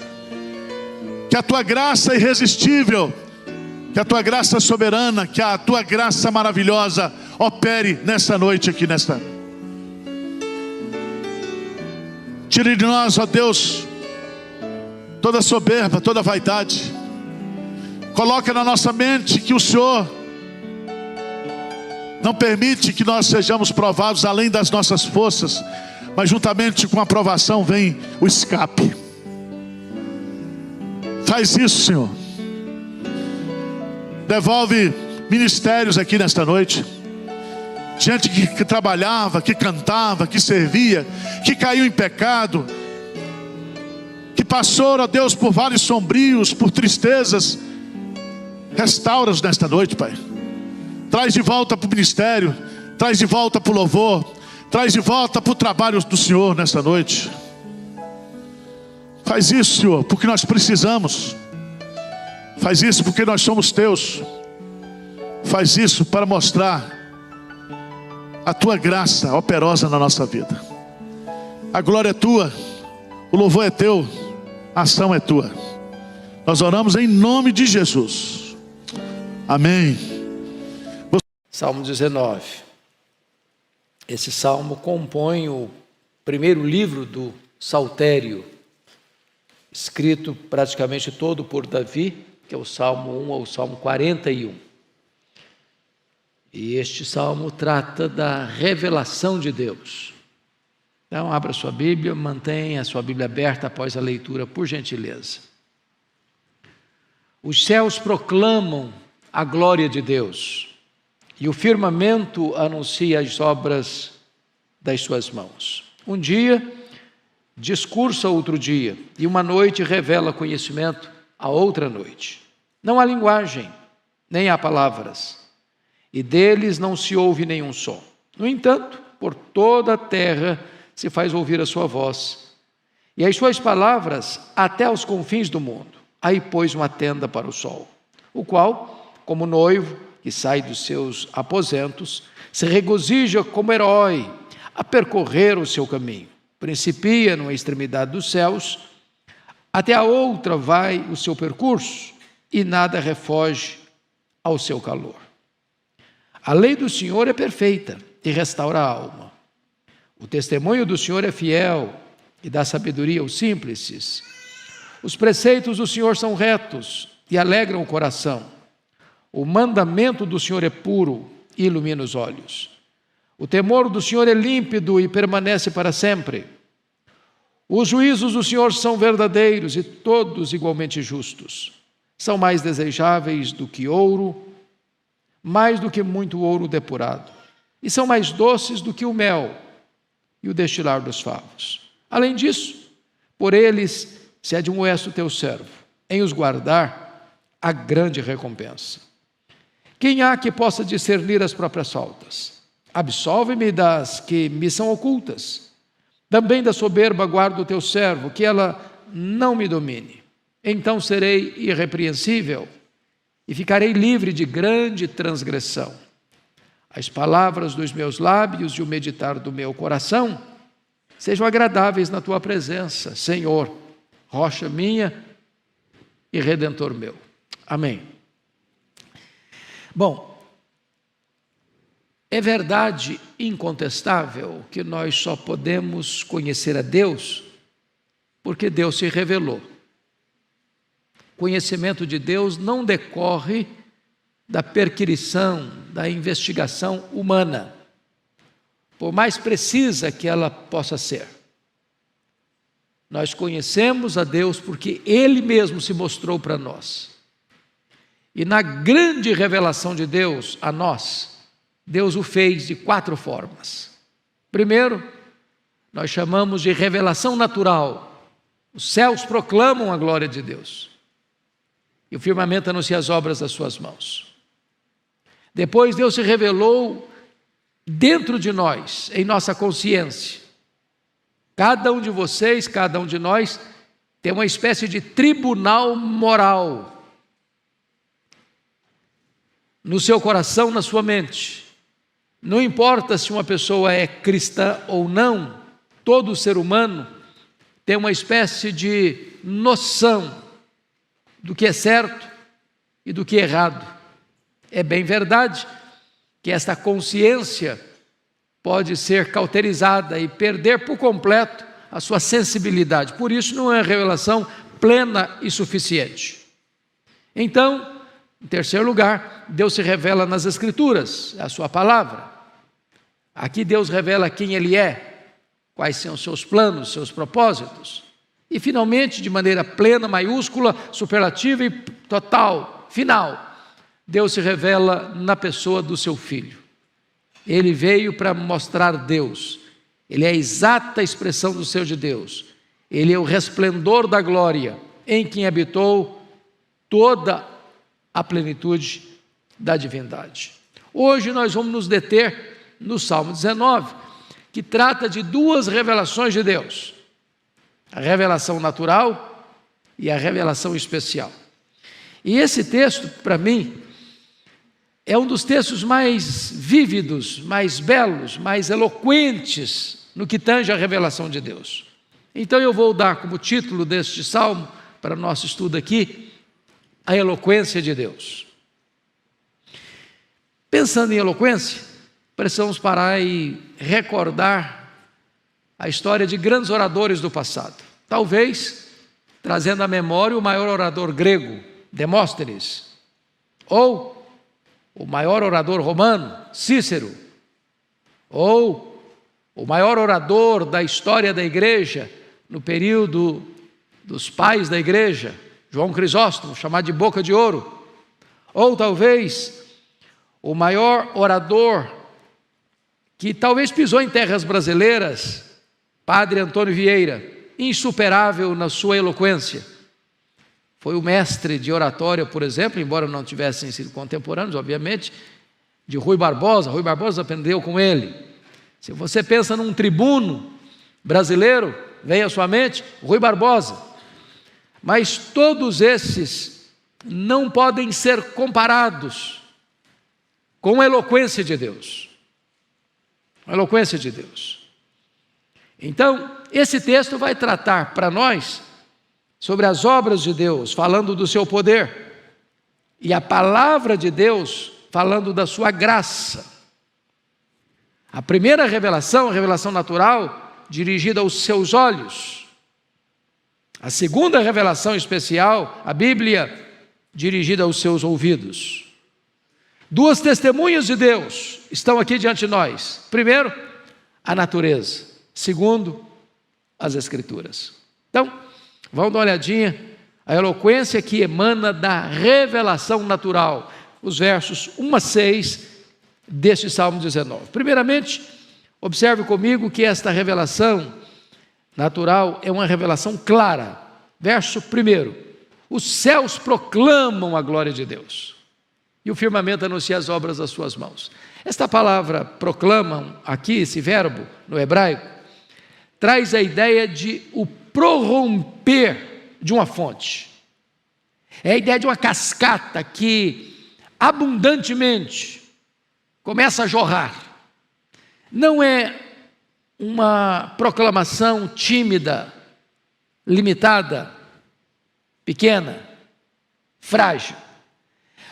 Que a Tua graça irresistível, que a Tua graça soberana, que a Tua graça maravilhosa opere nesta noite aqui nesta. Tire de nós, ó Deus, toda soberba, toda vaidade. Coloca na nossa mente que o Senhor não permite que nós sejamos provados além das nossas forças, mas juntamente com a provação vem o escape. Faz isso, Senhor. Devolve ministérios aqui nesta noite. Gente que trabalhava, que cantava, que servia, que caiu em pecado, que passou, ó Deus, por vales sombrios, por tristezas. Restaura-os nesta noite, Pai. Traz de volta para o ministério, traz de volta para o louvor, traz de volta para o trabalho do Senhor nesta noite. Faz isso, Senhor, porque nós precisamos. Faz isso porque nós somos Teus. Faz isso para mostrar a Tua graça operosa na nossa vida. A glória é Tua, o louvor é Teu, a ação é Tua. Nós oramos em nome de Jesus. Amém. Salmo 19. Esse salmo compõe o primeiro livro do Saltério, escrito praticamente todo por Davi, que é o Salmo 1 ao Salmo 41. E este salmo trata da revelação de Deus. Então, abra sua Bíblia, mantenha a sua Bíblia aberta após a leitura, por gentileza. Os céus proclamam a glória de Deus, e o firmamento anuncia as obras das suas mãos. Um dia discursa outro dia, e uma noite revela conhecimento a outra noite. Não há linguagem, nem há palavras, e deles não se ouve nenhum som. No entanto, por toda a terra se faz ouvir a sua voz, e as suas palavras até aos confins do mundo. Aí pôs uma tenda para o sol, o qual, como noivo que sai dos seus aposentos, se regozija como herói a percorrer o seu caminho. Principia numa extremidade dos céus, até a outra vai o seu percurso, e nada refoge ao seu calor. A lei do Senhor é perfeita e restaura a alma. O testemunho do Senhor é fiel e dá sabedoria aos simples. Os preceitos do Senhor são retos e alegram o coração. O mandamento do Senhor é puro e ilumina os olhos. O temor do Senhor é límpido e permanece para sempre. Os juízos do Senhor são verdadeiros e todos igualmente justos. São mais desejáveis do que ouro, mais do que muito ouro depurado. E são mais doces do que o mel e o destilar dos favos. Além disso, por eles se admoesta o teu servo, em os guardar a grande recompensa. Quem há que possa discernir as próprias faltas? Absolve-me das que me são ocultas. Também da soberba guarda o teu servo, que ela não me domine. Então serei irrepreensível e ficarei livre de grande transgressão. as palavras dos meus lábios e o meditar do meu coração sejam agradáveis na tua presença, Senhor, rocha minha e redentor meu. Amém. Bom, é verdade incontestável que nós só podemos conhecer a Deus porque Deus se revelou. O conhecimento de Deus não decorre da perquisição, da investigação humana, por mais precisa que ela possa ser. Nós conhecemos a Deus porque Ele mesmo se mostrou para nós. E na grande revelação de Deus a nós, Deus o fez de 4 formas. Primeiro, nós chamamos de revelação natural. Os céus proclamam a glória de Deus, e o firmamento anuncia as obras das suas mãos. Depois Deus se revelou dentro de nós, em nossa consciência. Cada um de vocês, cada um de nós, tem uma espécie de tribunal moral no seu coração, na sua mente. Não importa se uma pessoa é cristã ou não, todo ser humano tem uma espécie de noção do que é certo e do que é errado. É bem verdade que esta consciência pode ser cauterizada e perder por completo a sua sensibilidade. Por isso não é revelação plena e suficiente. Então, em terceiro lugar, Deus se revela nas Escrituras, a sua palavra. Aqui Deus revela quem Ele é, quais são os seus planos, seus propósitos. E finalmente, de maneira plena, maiúscula, superlativa e total, final, Deus se revela na pessoa do seu Filho. Ele veio para mostrar Deus. Ele é a exata expressão do ser de Deus. Ele é o resplendor da glória, em quem habitou toda a plenitude da divindade. Hoje nós vamos nos deter no Salmo 19, que trata de 2 revelações de Deus: a revelação natural e a revelação especial. E esse texto, para mim, é um dos textos mais vívidos, mais belos, mais eloquentes no que tange a revelação de Deus. Então eu vou dar como título deste salmo, para o nosso estudo aqui, a eloquência de Deus. Pensando em eloquência, precisamos parar e recordar a história de grandes oradores do passado. Talvez trazendo à memória o maior orador grego, Demóstenes, ou o maior orador romano, Cícero, ou o maior orador da história da igreja, no período dos pais da igreja, João Crisóstomo, chamado de Boca de Ouro, ou talvez o maior orador que talvez pisou em terras brasileiras, Padre Antônio Vieira, insuperável na sua eloquência. Foi o mestre de oratória, por exemplo, embora não tivessem sido contemporâneos, obviamente, de Rui Barbosa. Rui Barbosa aprendeu com ele. Se você pensa num tribuno brasileiro, vem à sua mente Rui Barbosa. Mas todos esses não podem ser comparados com a eloquência de Deus. A eloquência de Deus. Então, esse texto vai tratar para nós sobre as obras de Deus, falando do seu poder, e a palavra de Deus, falando da sua graça. A primeira revelação, a revelação natural, dirigida aos seus olhos. A segunda revelação especial, a Bíblia, dirigida aos seus ouvidos. 2 testemunhas de Deus estão aqui diante de nós. Primeiro, a natureza. Segundo, as Escrituras. Então, vamos dar uma olhadinha, a eloquência que emana da revelação natural, os versos 1 a 6 deste Salmo 19. Primeiramente, observe comigo que esta revelação natural é uma revelação clara. Verso 1: os céus proclamam a glória de Deus, e o firmamento anuncia as obras das suas mãos. Esta palavra proclamam aqui, esse verbo no hebraico, traz a ideia de o prorromper de uma fonte. É a ideia de uma cascata que abundantemente, começa a jorrar. Não é uma proclamação tímida, limitada, pequena, frágil,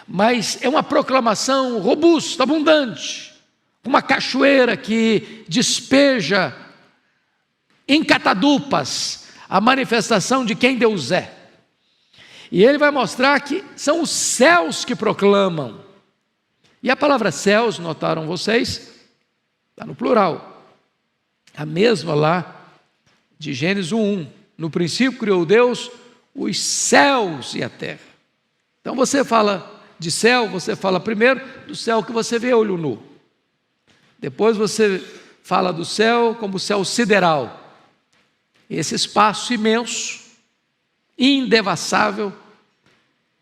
mas é uma proclamação robusta, abundante, uma cachoeira que despeja em catadupas a manifestação de quem Deus é. E ele vai mostrar que são os céus que proclamam. E a palavra céus, notaram vocês, está no plural. A mesma lá de Gênesis 1. No princípio criou Deus os céus e a terra. Então você fala de céu, você fala primeiro do céu que você vê a olho nu. Depois você fala do céu como o céu sideral. Esse espaço imenso, indevassável,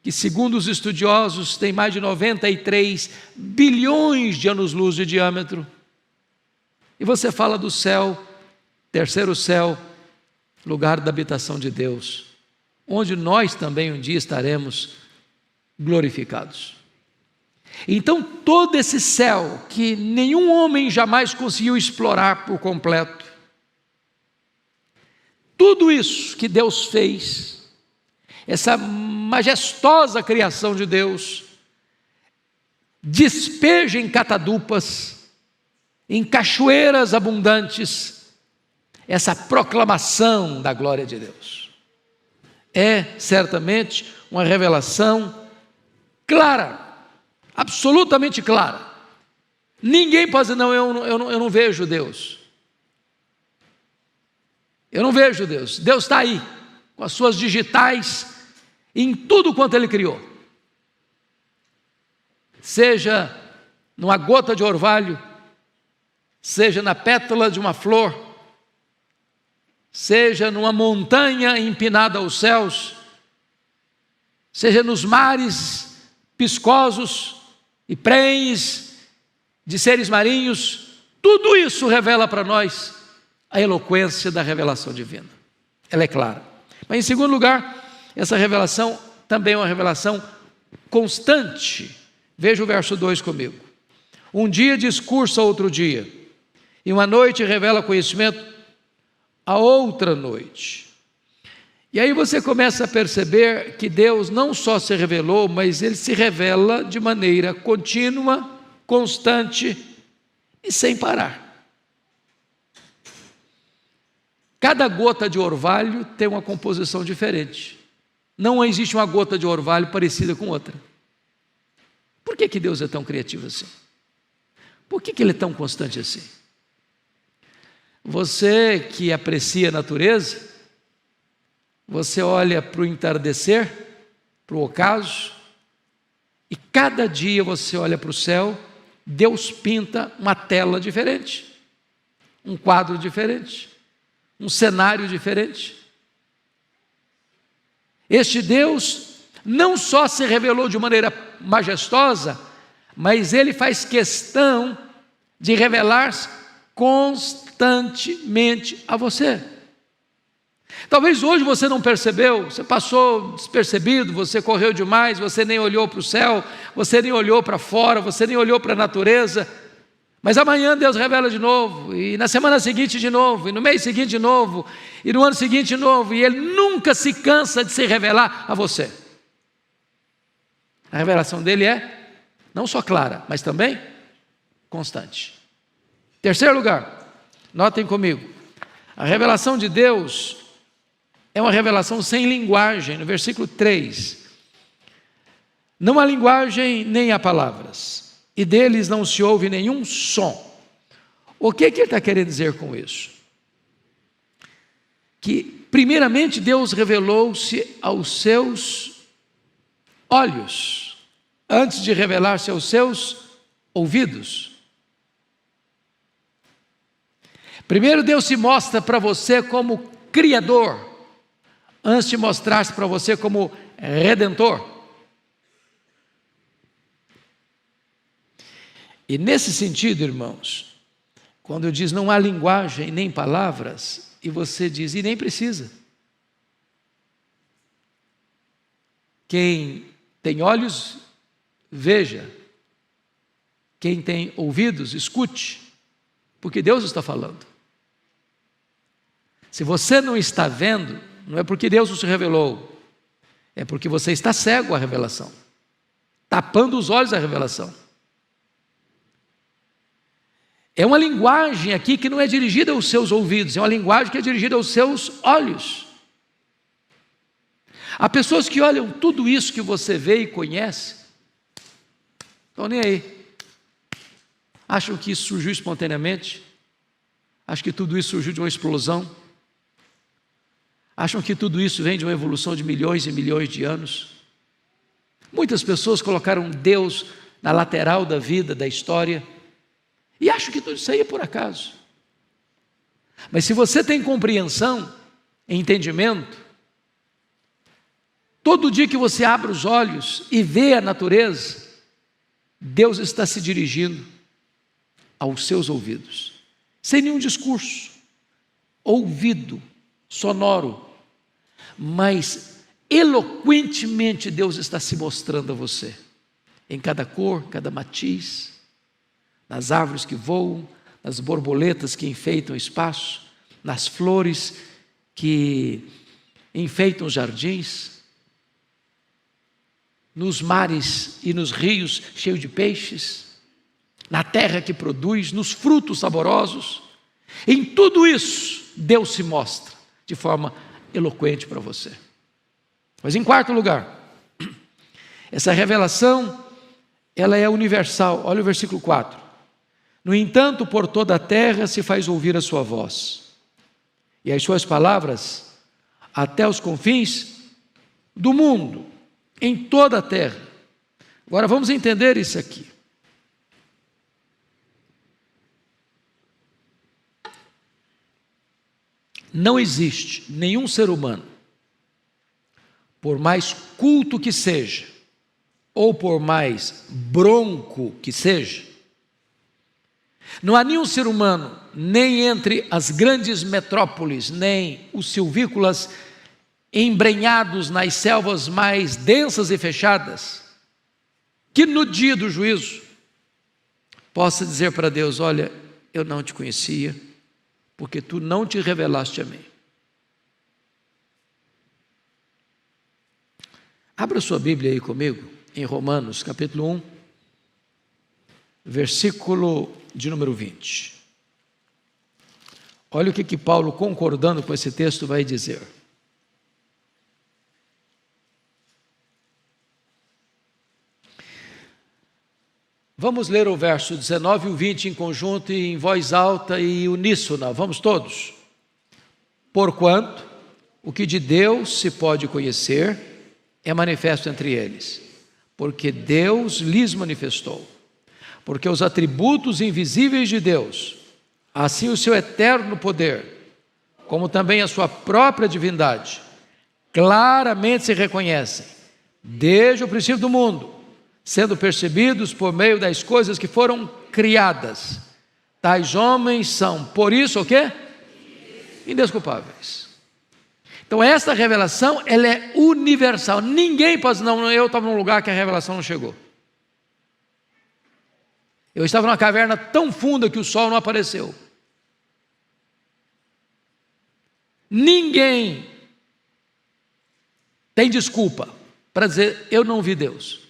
que segundo os estudiosos tem mais de 93 bilhões de anos-luz de diâmetro. E você fala do céu, terceiro céu, lugar da habitação de Deus, onde nós também um dia estaremos glorificados. Então todo esse céu que nenhum homem jamais conseguiu explorar por completo, tudo isso que Deus fez, essa majestosa criação de Deus, despeja em catadupas, em cachoeiras abundantes, essa proclamação da glória de Deus. É certamente uma revelação clara, absolutamente clara. Ninguém pode dizer, não, eu não vejo Deus. Eu não vejo Deus. Deus está aí, com as suas digitais, em tudo quanto Ele criou. Seja numa gota de orvalho, seja na pétala de uma flor, seja numa montanha empinada aos céus, seja nos mares piscosos e prenhes de seres marinhos, tudo isso revela para nós a eloquência da revelação divina. Ela é clara. Mas em segundo lugar, essa revelação também é uma revelação constante. Veja o verso 2 comigo. Um dia discursa outro dia, e uma noite revela conhecimento a outra noite. E aí você começa a perceber que Deus não só se revelou, mas Ele se revela de maneira contínua, constante e sem parar. Cada gota de orvalho tem uma composição diferente. Não existe uma gota de orvalho parecida com outra. Por que Deus é tão criativo assim? Por que Ele é tão constante assim? Você que aprecia a natureza, você olha para o entardecer, para o ocaso, e cada dia você olha para o céu, Deus pinta uma tela diferente, um quadro diferente, um cenário diferente. Este Deus não só se revelou de maneira majestosa, mas Ele faz questão de revelar-se constantemente a você. Talvez hoje você não percebeu, você passou despercebido, você correu demais, você nem olhou para o céu, você nem olhou para fora, você nem olhou para a natureza, mas amanhã Deus revela de novo, e na semana seguinte de novo, e no mês seguinte de novo, e no ano seguinte de novo, e Ele nunca se cansa de se revelar a você. A revelação dele é não só clara, mas também constante. Terceiro lugar, notem comigo, a revelação de Deus é uma revelação sem linguagem. No versículo 3, não há linguagem nem há palavras, e deles não se ouve nenhum som. O que ele está querendo dizer com isso? Que primeiramente Deus revelou-se aos seus olhos, antes de revelar-se aos seus ouvidos. Primeiro Deus se mostra para você como Criador, antes de mostrar-se para você como Redentor. E nesse sentido, irmãos, quando eu diz não há linguagem nem palavras, e você diz, e nem precisa. Quem tem olhos, veja. Quem tem ouvidos, escute, porque Deus está falando. Se você não está vendo, não é porque Deus não se revelou, é porque você está cego à revelação, tapando os olhos à revelação. É uma linguagem aqui que não é dirigida aos seus ouvidos, é uma linguagem que é dirigida aos seus olhos. Há pessoas que olham tudo isso que você vê e conhece, estão nem aí. Acham que isso surgiu espontaneamente, acham que tudo isso surgiu de uma explosão, acham que tudo isso vem de uma evolução de milhões e milhões de anos. Muitas pessoas colocaram Deus na lateral da vida, da história, e acham que tudo isso aí é por acaso. Mas se você tem compreensão, entendimento, todo dia que você abre os olhos e vê a natureza, Deus está se dirigindo aos seus ouvidos, sem nenhum discurso, ouvido, sonoro, mas eloquentemente Deus está se mostrando a você, em cada cor, cada matiz, nas árvores que voam, nas borboletas que enfeitam o espaço, nas flores que enfeitam os jardins, nos mares e nos rios cheios de peixes, na terra que produz, nos frutos saborosos. Em tudo isso, Deus se mostra de forma eloquente para você. Mas em quarto lugar, essa revelação, ela é universal. Olha o versículo 4. No entanto, por toda a terra se faz ouvir a sua voz, e as suas palavras até os confins do mundo, em toda a terra. Agora vamos entender isso aqui. Não existe nenhum ser humano, por mais culto que seja, ou por mais bronco que seja, não há nenhum ser humano, nem entre as grandes metrópoles, nem os silvícolas embrenhados nas selvas mais densas e fechadas, que no dia do juízo possa dizer para Deus: olha, eu não te conhecia, porque tu não te revelaste a mim. Abra sua Bíblia aí comigo, em Romanos, capítulo 1, versículo de número 20. Olha o que Paulo, concordando com esse texto, vai dizer. Vamos ler o verso 19 e o 20 em conjunto, e em voz alta e uníssona. Vamos todos? Porquanto o que de Deus se pode conhecer é manifesto entre eles, porque Deus lhes manifestou. Porque os atributos invisíveis de Deus, assim o seu eterno poder, como também a sua própria divindade, claramente se reconhecem, desde o princípio do mundo, sendo percebidos por meio das coisas que foram criadas. Tais homens são, por isso, o quê? Indesculpáveis. Então esta revelação, ela é universal. Ninguém pode dizer: não, eu estava num lugar que a revelação não chegou. Eu estava numa caverna tão funda que o sol não apareceu. Ninguém tem desculpa para dizer: eu não vi Deus.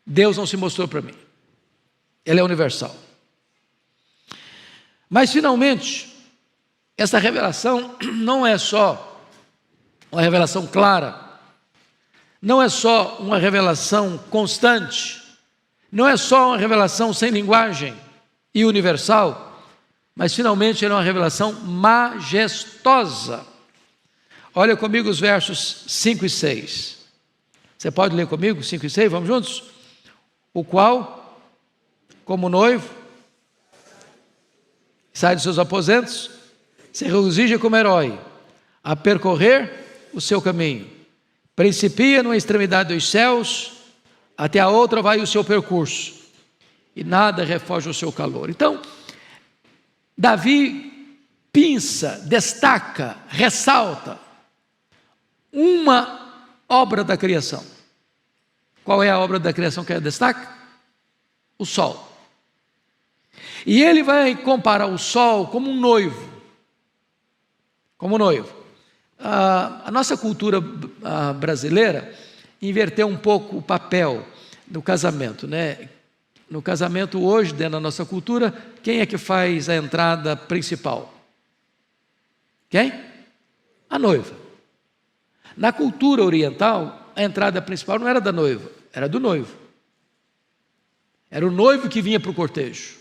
Deus não se mostrou para mim. Ele é universal. Mas finalmente, essa revelação não é só uma revelação clara, não é só uma revelação constante, não é só uma revelação sem linguagem e universal, mas finalmente ela é uma revelação majestosa. Olha comigo os versos 5 e 6. Você pode ler comigo 5 e 6? Vamos juntos? O qual, como noivo, sai dos seus aposentos, se regozija como herói, a percorrer o seu caminho. Principia numa extremidade dos céus, até a outra vai o seu percurso, e nada refoge o seu calor. Então, Davi pinça, destaca, ressalta uma obra da criação. Qual é a obra da criação que ele destaca? o sol. E ele vai comparar o sol como um noivo. Como noivo. A nossa cultura brasileira inverteu um pouco o papel do casamento, né? No casamento hoje, dentro da nossa cultura, quem é que faz a entrada principal? Quem? A noiva. Na cultura oriental, a entrada principal não era da noiva, era do noivo. Era o noivo que vinha para o cortejo.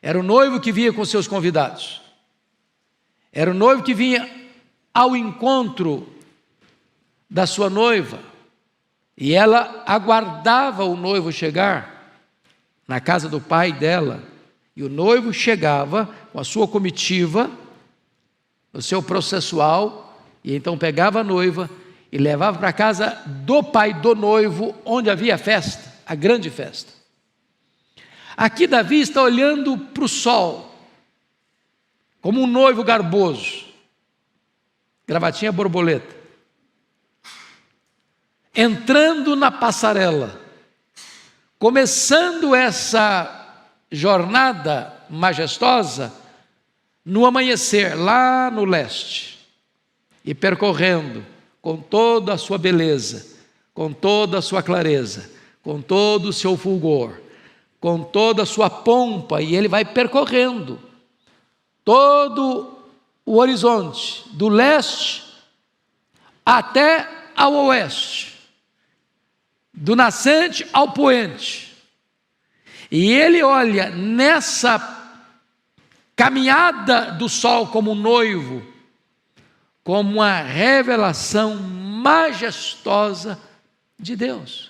Era o noivo que vinha com seus convidados. Era o noivo que vinha ao encontro da sua noiva. E ela aguardava o noivo chegar na casa do pai dela. E o noivo chegava com a sua comitiva, o seu processual, e então pegava a noiva e levava para a casa do pai do noivo, onde havia a festa, a grande festa. Aqui Davi está olhando para o sol, como um noivo garboso, gravatinha borboleta, entrando na passarela, começando essa jornada majestosa no amanhecer, lá no leste, e percorrendo com toda a sua beleza, com toda a sua clareza, com todo o seu fulgor, com toda a sua pompa, e ele vai percorrendo todo o horizonte, do leste até ao oeste, do nascente ao poente. E ele olha nessa caminhada do sol como um noivo, como uma revelação majestosa de Deus.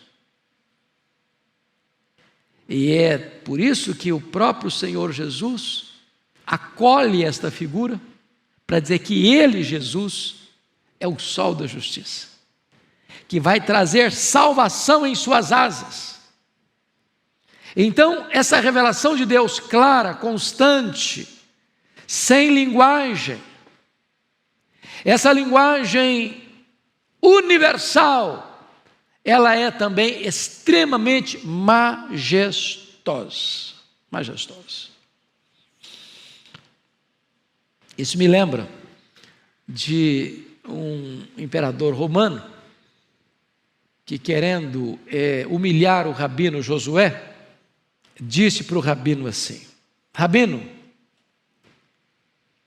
E é por isso que o próprio Senhor Jesus acolhe esta figura para dizer que ele, Jesus, é o sol da justiça, que vai trazer salvação em suas asas. Então, essa revelação de Deus clara, constante, sem linguagem, essa linguagem universal, ela é também extremamente majestosa. Majestosa. Isso me lembra de um imperador romano que, querendo humilhar o rabino Josué, disse para o rabino assim: Rabino,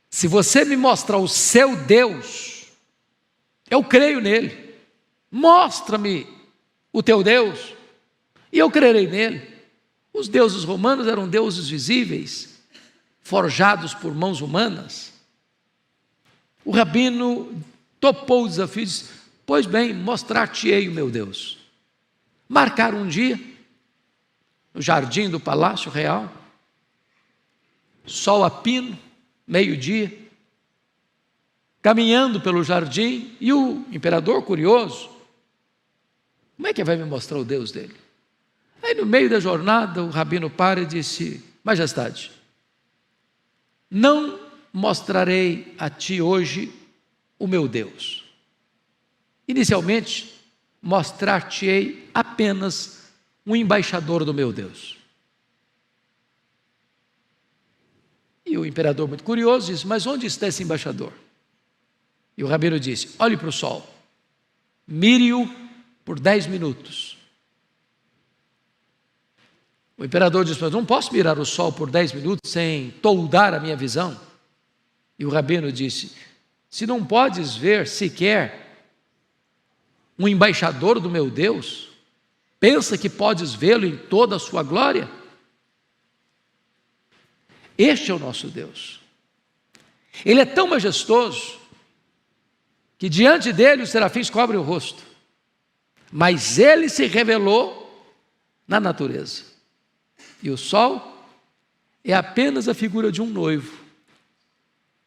se você me mostrar o seu Deus, eu creio nele. Mostra-me o teu Deus, e eu crerei nele. Os deuses romanos eram deuses visíveis, forjados por mãos humanas. O rabino topou o desafio e disse: pois bem, mostrar-te-ei o meu Deus. Marcaram um dia, no jardim do Palácio Real, sol a pino, meio-dia, caminhando pelo jardim, e o imperador, curioso, como é que vai me mostrar o Deus dele? Aí no meio da jornada o rabino para e disse: majestade, não mostrarei a ti hoje o meu Deus. Inicialmente, mostrar-te-ei apenas um embaixador do meu Deus. E o imperador, muito curioso, disse: mas onde está esse embaixador? E o rabino disse: olhe para o sol, mire-o por 10 minutos. O imperador disse: mas não posso mirar o sol por 10 minutos sem toldar a minha visão. E o rabino disse: se não podes ver sequer um embaixador do meu Deus, pensa que podes vê-lo em toda a sua glória? Este é o nosso Deus. Ele é tão majestoso que diante dele os serafins cobrem o rosto, mas ele se revelou na natureza. E o sol é apenas a figura de um noivo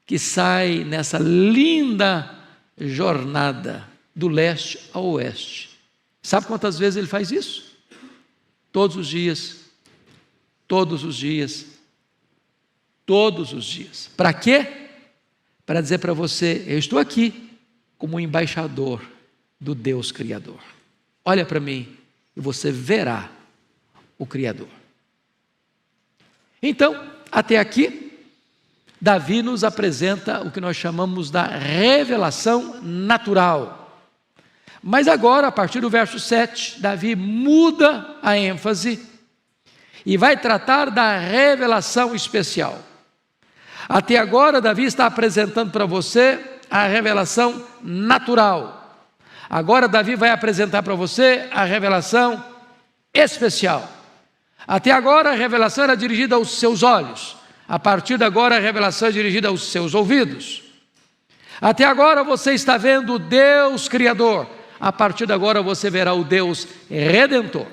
que sai nessa linda jornada do leste ao oeste. Sabe quantas vezes ele faz isso? Todos os dias, todos os dias, todos os dias. Para quê? Para dizer para você: eu estou aqui como embaixador do Deus Criador. Olha para mim e você verá o Criador. Então, até aqui, Davi nos apresenta o que nós chamamos da revelação natural. Mas agora, a partir do verso 7, Davi muda a ênfase e vai tratar da revelação especial. Até agora, Davi está apresentando para você a revelação natural. Agora, Davi vai apresentar para você a revelação especial. Até agora, a revelação era dirigida aos seus olhos. A partir de agora, a revelação é dirigida aos seus ouvidos. Até agora, você está vendo o Deus Criador. A partir de agora, você verá o Deus Redentor.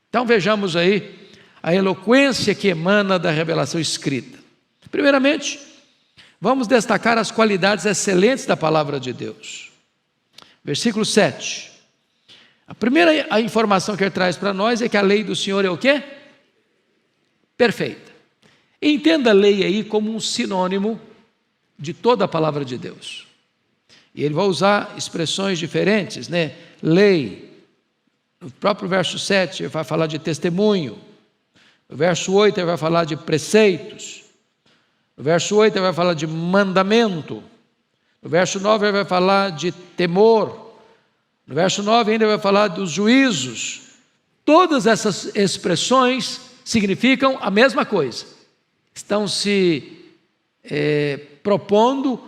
Então, vejamos aí a eloquência que emana da revelação escrita. Primeiramente, vamos destacar as qualidades excelentes da palavra de Deus. Versículo 7. A primeira informação que ele traz para nós é que a lei do Senhor é o quê? Perfeita. Entenda a lei aí como um sinônimo de toda a palavra de Deus. E ele vai usar expressões diferentes, né? Lei. No próprio verso 7 ele vai falar de testemunho. No verso 8 ele vai falar de preceitos. No verso 8 ele vai falar de mandamento. No verso 9 ele vai falar de temor. No verso 9 ainda vai falar dos juízos. Todas essas expressões significam a mesma coisa. Estão se propondo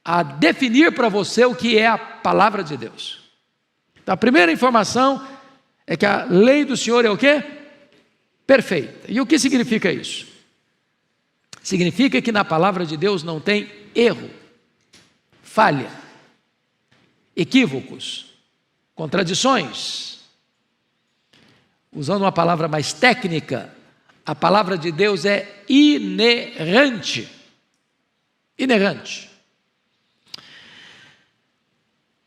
a definir para você o que é a palavra de Deus. Então, a primeira informação é que a lei do Senhor é o quê? Perfeita. E o que significa isso? Significa que na palavra de Deus não tem erro, falha, equívocos, contradições. Usando uma palavra mais técnica, a palavra de Deus é inerrante. Inerrante.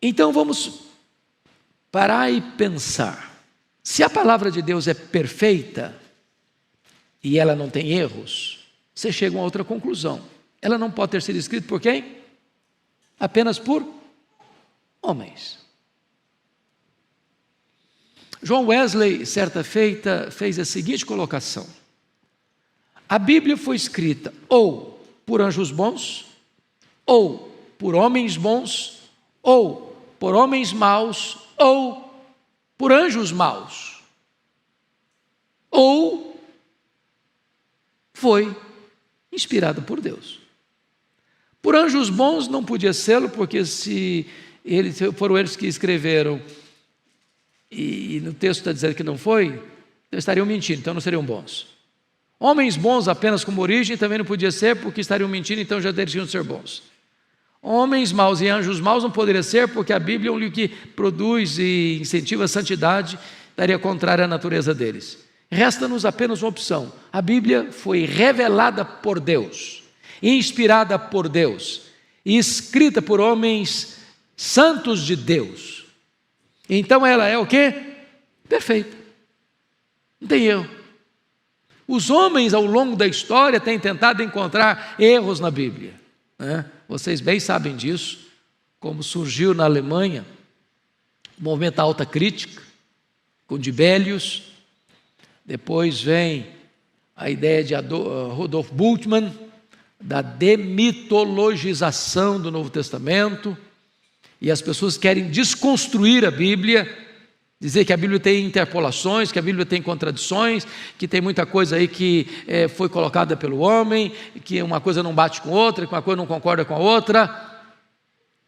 Então vamos parar e pensar. Se a palavra de Deus é perfeita e ela não tem erros, você chega a uma outra conclusão. Ela não pode ter sido escrita por quem? Apenas por homens. John Wesley, certa feita, fez a seguinte colocação: a Bíblia foi escrita ou por anjos bons, ou por homens bons, ou por homens maus, ou por anjos maus, ou foi inspirada por Deus. Por anjos bons não podia ser, porque se foram eles que escreveram, e no texto está dizendo que não foi, então estariam mentindo, então não seriam bons. Homens bons apenas como origem também não podia ser, porque estariam mentindo, então já deveriam ser bons. Homens maus e anjos maus não poderia ser, porque a Bíblia é um livro que produz e incentiva a santidade, estaria contrária à natureza deles. Resta-nos apenas uma opção: a Bíblia foi revelada por Deus, inspirada por Deus, e escrita por homens santos de Deus. Então ela é o quê? Perfeita. Não tem erro. Os homens ao longo da história têm tentado encontrar erros na Bíblia, né? Vocês bem sabem disso, como surgiu na Alemanha o movimento da alta crítica, com Dibelius. Depois vem a ideia de Rudolf Bultmann, da demitologização do Novo Testamento, e as pessoas querem desconstruir a Bíblia, dizer que a Bíblia tem interpolações, que a Bíblia tem contradições, que tem muita coisa aí que foi colocada pelo homem, que uma coisa não bate com outra, que uma coisa não concorda com a outra.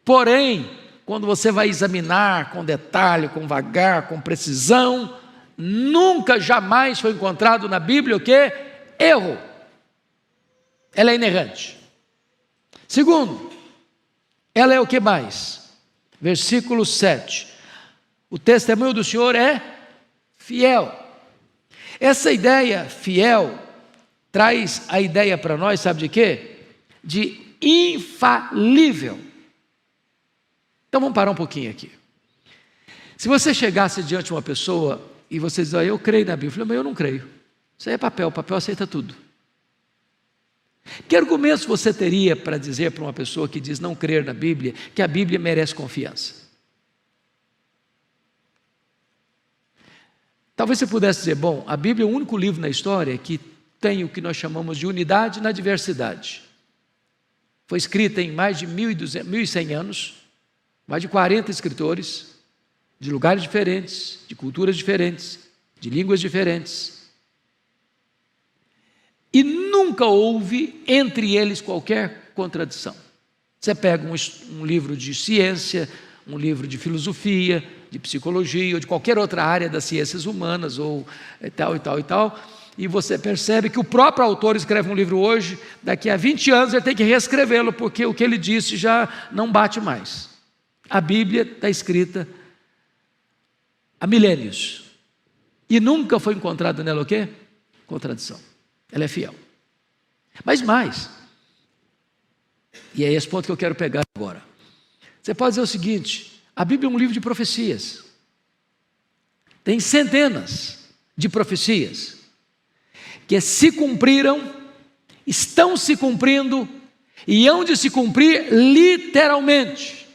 Porém, quando você vai examinar com detalhe, com vagar, com precisão, nunca, jamais foi encontrado na Bíblia o quê? Erro. Ela é inerrante. Segundo, ela é o que mais? Versículo 7. O testemunho do Senhor é fiel. Essa ideia fiel traz a ideia para nós, sabe de quê? De infalível. Então vamos parar um pouquinho aqui. Se você chegasse diante de uma pessoa e você diz: eu creio na Bíblia, eu falei: mas eu não creio. Isso aí é papel, papel aceita tudo. Que argumentos você teria para dizer para uma pessoa que diz não crer na Bíblia, que a Bíblia merece confiança? Talvez você pudesse dizer: bom, a Bíblia é o único livro na história que tem o que nós chamamos de unidade na diversidade. Foi escrita em mais de 1.100 anos, mais de 40 escritores, de lugares diferentes, de culturas diferentes, de línguas diferentes. E nunca houve entre eles qualquer contradição. Você pega um livro de ciência, um livro de filosofia, de psicologia, ou de qualquer outra área das ciências humanas, ou tal e tal e tal, e você percebe que o próprio autor escreve um livro hoje, daqui a 20 anos ele tem que reescrevê-lo, porque o que ele disse já não bate mais. A Bíblia está escrita há milênios, e nunca foi encontrado nela o quê? Contradição. Ela é fiel. Mas mais, e é esse ponto que eu quero pegar agora. Você pode dizer o seguinte: a Bíblia é um livro de profecias. Tem centenas de profecias que se cumpriram, estão se cumprindo e hão de se cumprir literalmente.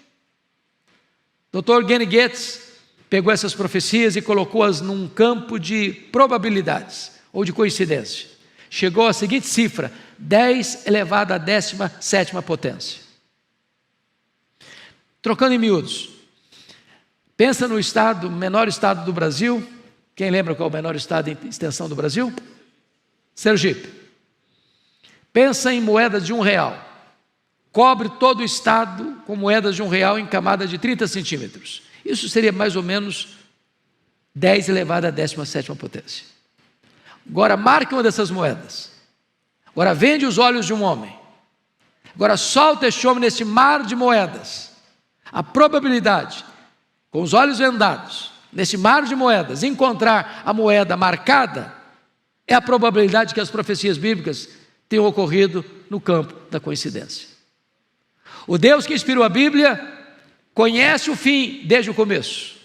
Dr. Gene Getz pegou essas profecias e colocou-as num campo de probabilidades ou de coincidência. Chegou à seguinte cifra: 10 elevado à 17ª potência. Trocando em miúdos, pensa no estado, menor estado do Brasil. Quem lembra qual é o menor estado em extensão do Brasil? Sergipe. Pensa em moedas de R$1. Cobre todo o estado com moedas de R$1 em camada de 30 centímetros. Isso seria mais ou menos 10 elevado à 17ª potência. Agora marque uma dessas moedas. Agora vende os olhos de um homem. Agora solta este homem nesse mar de moedas. A probabilidade, com os olhos vendados, nesse mar de moedas, encontrar a moeda marcada, é a probabilidade que as profecias bíblicas tenham ocorrido no campo da coincidência. O Deus que inspirou a Bíblia conhece o fim desde o começo.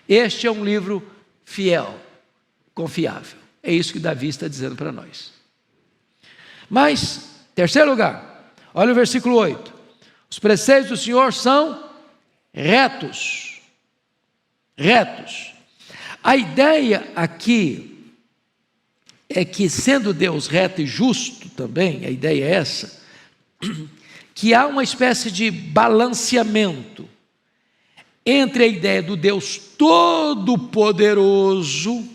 Este é um livro fiel, confiável. É isso que Davi está dizendo para nós. Mas, terceiro lugar, olha o versículo 8. Os preceitos do Senhor são retos. Retos. A ideia aqui é que, sendo Deus reto e justo também, a ideia é essa, que há uma espécie de balanceamento entre a ideia do Deus todo-poderoso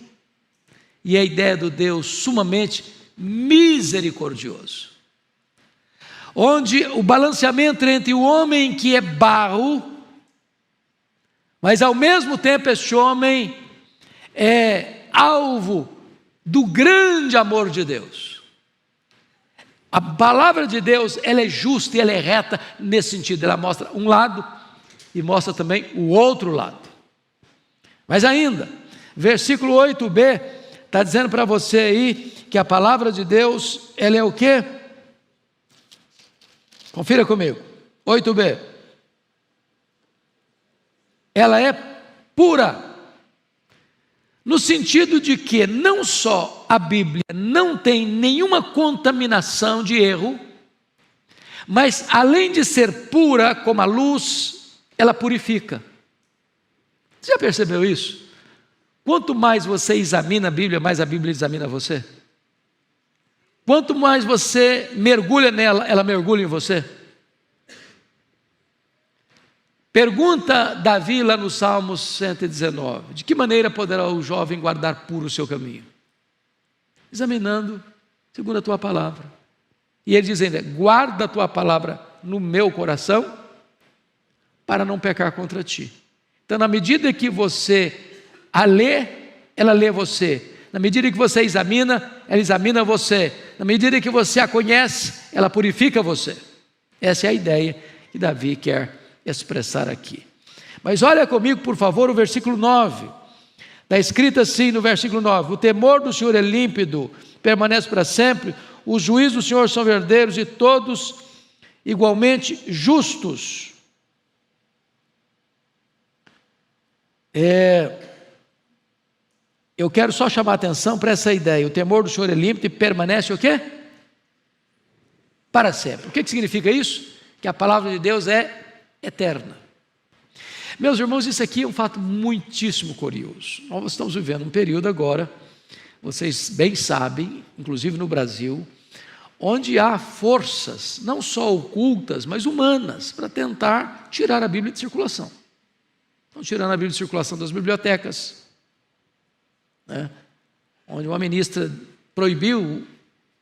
e a ideia do Deus sumamente misericordioso, onde o balanceamento entre o homem que é barro, mas ao mesmo tempo este homem é alvo do grande amor de Deus. A palavra de Deus, ela é justa e ela é reta nesse sentido. Ela mostra um lado e mostra também o outro lado. Mas ainda, versículo 8b está dizendo para você aí que a palavra de Deus, ela é o quê? Confira comigo. 8b. Ela é pura. No sentido de que não só a Bíblia não tem nenhuma contaminação de erro, mas além de ser pura como a luz, ela purifica. Você já percebeu isso? Quanto mais você examina a Bíblia, mais a Bíblia examina você. Quanto mais você mergulha nela, ela mergulha em você. Pergunta Davi lá no Salmo 119, de que maneira poderá o jovem guardar puro o seu caminho? Examinando segundo a tua palavra. E ele diz ainda: guarda a tua palavra no meu coração, para não pecar contra ti. Então, na medida que você a lê, ela lê você. Na medida que você examina, ela examina você. Na medida que você a conhece, ela purifica você. Essa é a ideia que Davi quer expressar aqui. Mas olha comigo, por favor, o versículo 9. Está escrito assim no versículo 9: o temor do Senhor é límpido, permanece para sempre, os juízos do Senhor são verdadeiros e todos igualmente justos. Eu quero só chamar a atenção para essa ideia: o temor do Senhor é límpido e permanece o quê? Para sempre. O que significa isso? Que a palavra de Deus é eterna. Meus irmãos, isso aqui é um fato muitíssimo curioso. Nós estamos vivendo um período agora vocês bem sabem, inclusive no Brasil, onde há forças, não só ocultas, mas humanas, para tentar tirar a Bíblia de circulação. Estão tirando a Bíblia de circulação das bibliotecas, né? Onde uma ministra proibiu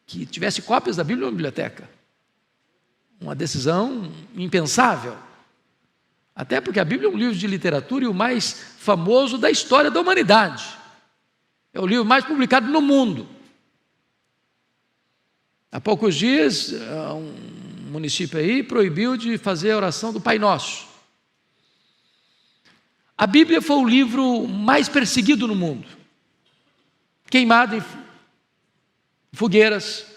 que tivesse cópias da Bíblia na biblioteca. Uma decisão impensável. Até porque a Bíblia é um livro de literatura e o mais famoso da história da humanidade. É o livro mais publicado no mundo. Há poucos dias, um município aí proibiu de fazer a oração do Pai Nosso. A Bíblia foi o livro mais perseguido no mundo. Queimado em fogueiras.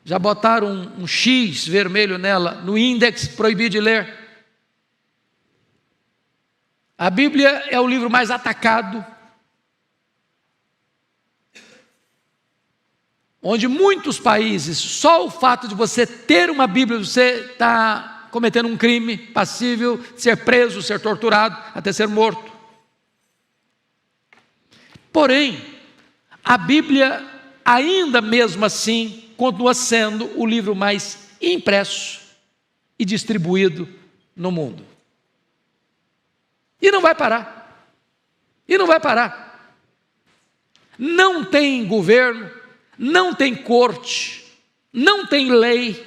Já botaram um X vermelho nela, no índex, proibido de ler. A Bíblia é o livro mais atacado, onde muitos países, só o fato de você ter uma Bíblia, você está cometendo um crime passível de ser preso, ser torturado, até ser morto. Porém, a Bíblia, ainda mesmo assim, continua sendo o livro mais impresso e distribuído no mundo. E não vai parar. E não vai parar. Não tem governo, não tem corte, não tem lei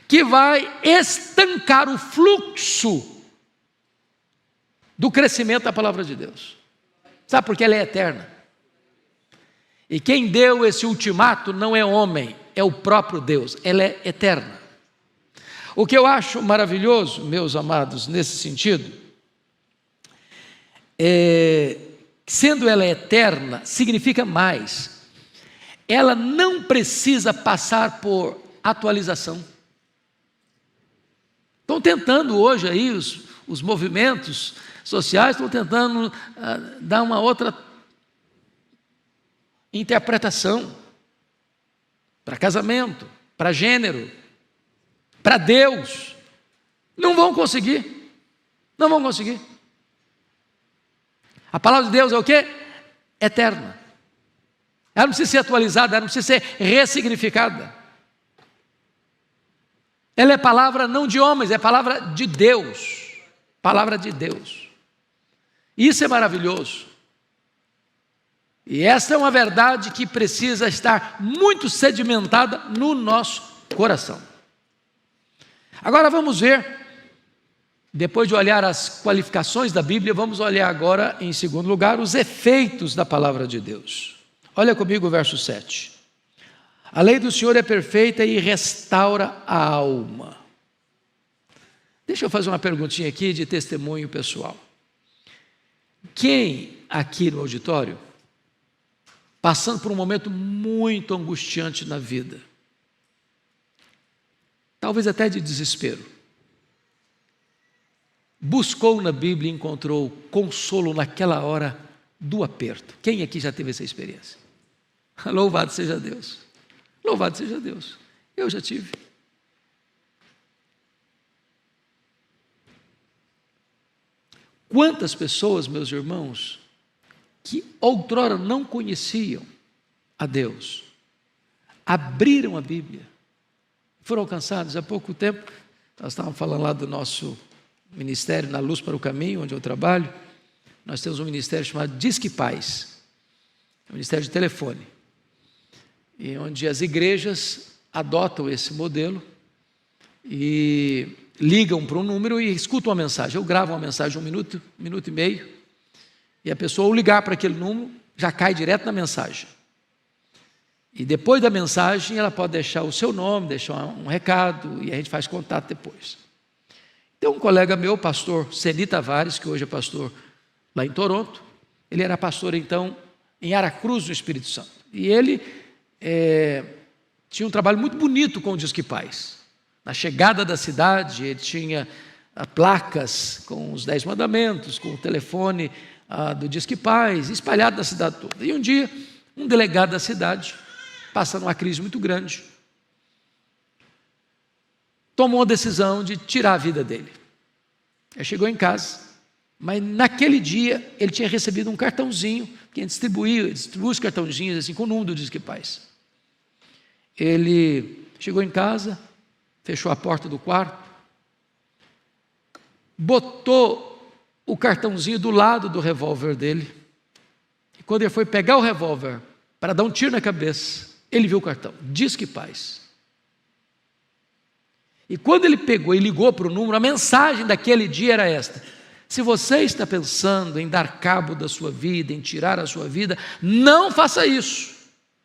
que vai estancar o fluxo do crescimento da palavra de Deus. Sabe por que ela é eterna? E quem deu esse ultimato não é homem, é o próprio Deus. Ela é eterna. O que eu acho maravilhoso, meus amados, nesse sentido, sendo ela eterna, significa mais. Ela não precisa passar por atualização. Estão tentando hoje aí, os movimentos sociais estão tentando dar uma outra interpretação para casamento, para gênero, para Deus. Não vão conseguir. Não vão conseguir. A palavra de Deus é o quê? Eterna. Ela não precisa ser atualizada, ela não precisa ser ressignificada. Ela é palavra não de homens, é palavra de Deus. Palavra de Deus. Isso é maravilhoso. E essa é uma verdade que precisa estar muito sedimentada no nosso coração. Agora vamos ver, depois de olhar as qualificações da Bíblia, vamos olhar agora, em segundo lugar, os efeitos da palavra de Deus. Olha comigo o verso 7. A lei do Senhor é perfeita e restaura a alma. Deixa eu fazer uma perguntinha aqui de testemunho pessoal. Quem aqui no auditório, passando por um momento muito angustiante na vida, talvez até de desespero, buscou na Bíblia e encontrou consolo naquela hora do aperto? Quem aqui já teve essa experiência? Louvado seja Deus. Louvado seja Deus. Eu já tive. Quantas pessoas, meus irmãos, que outrora não conheciam a Deus, abriram a Bíblia, foram alcançados. Há pouco tempo, nós estávamos falando lá do nosso ministério, Na Luz para o Caminho, onde eu trabalho. Nós temos um ministério chamado Disque Paz, é um ministério de telefone, e onde as igrejas adotam esse modelo e ligam para um número e escutam uma mensagem. Eu gravo uma mensagem de um minuto e meio, e a pessoa, ao ligar para aquele número, já cai direto na mensagem. E depois da mensagem, ela pode deixar o seu nome, deixar um recado, e a gente faz contato depois. Tem um colega meu, pastor Ceni Tavares, que hoje é pastor lá em Toronto. Ele era pastor, então, em Aracruz, no Espírito Santo. E ele tinha um trabalho muito bonito com o Disque Paz. Na chegada da cidade, ele tinha placas com os 10 mandamentos, com o telefone do Disque Paz, espalhado na cidade toda. E um dia, um delegado da cidade, passando uma crise muito grande, tomou a decisão de tirar a vida dele. Ele chegou em casa, Mas naquele dia ele tinha recebido um cartãozinho, que distribui os cartãozinhos assim, com o número do Disque Paz. Ele chegou em casa, fechou a porta do quarto, botou o cartãozinho do lado do revólver dele, e quando ele foi pegar o revólver para dar um tiro na cabeça, ele viu o cartão, Disque Paz. E quando ele pegou e ligou para o número, a mensagem daquele dia era esta: se você está pensando em dar cabo da sua vida, em tirar a sua vida, não faça isso.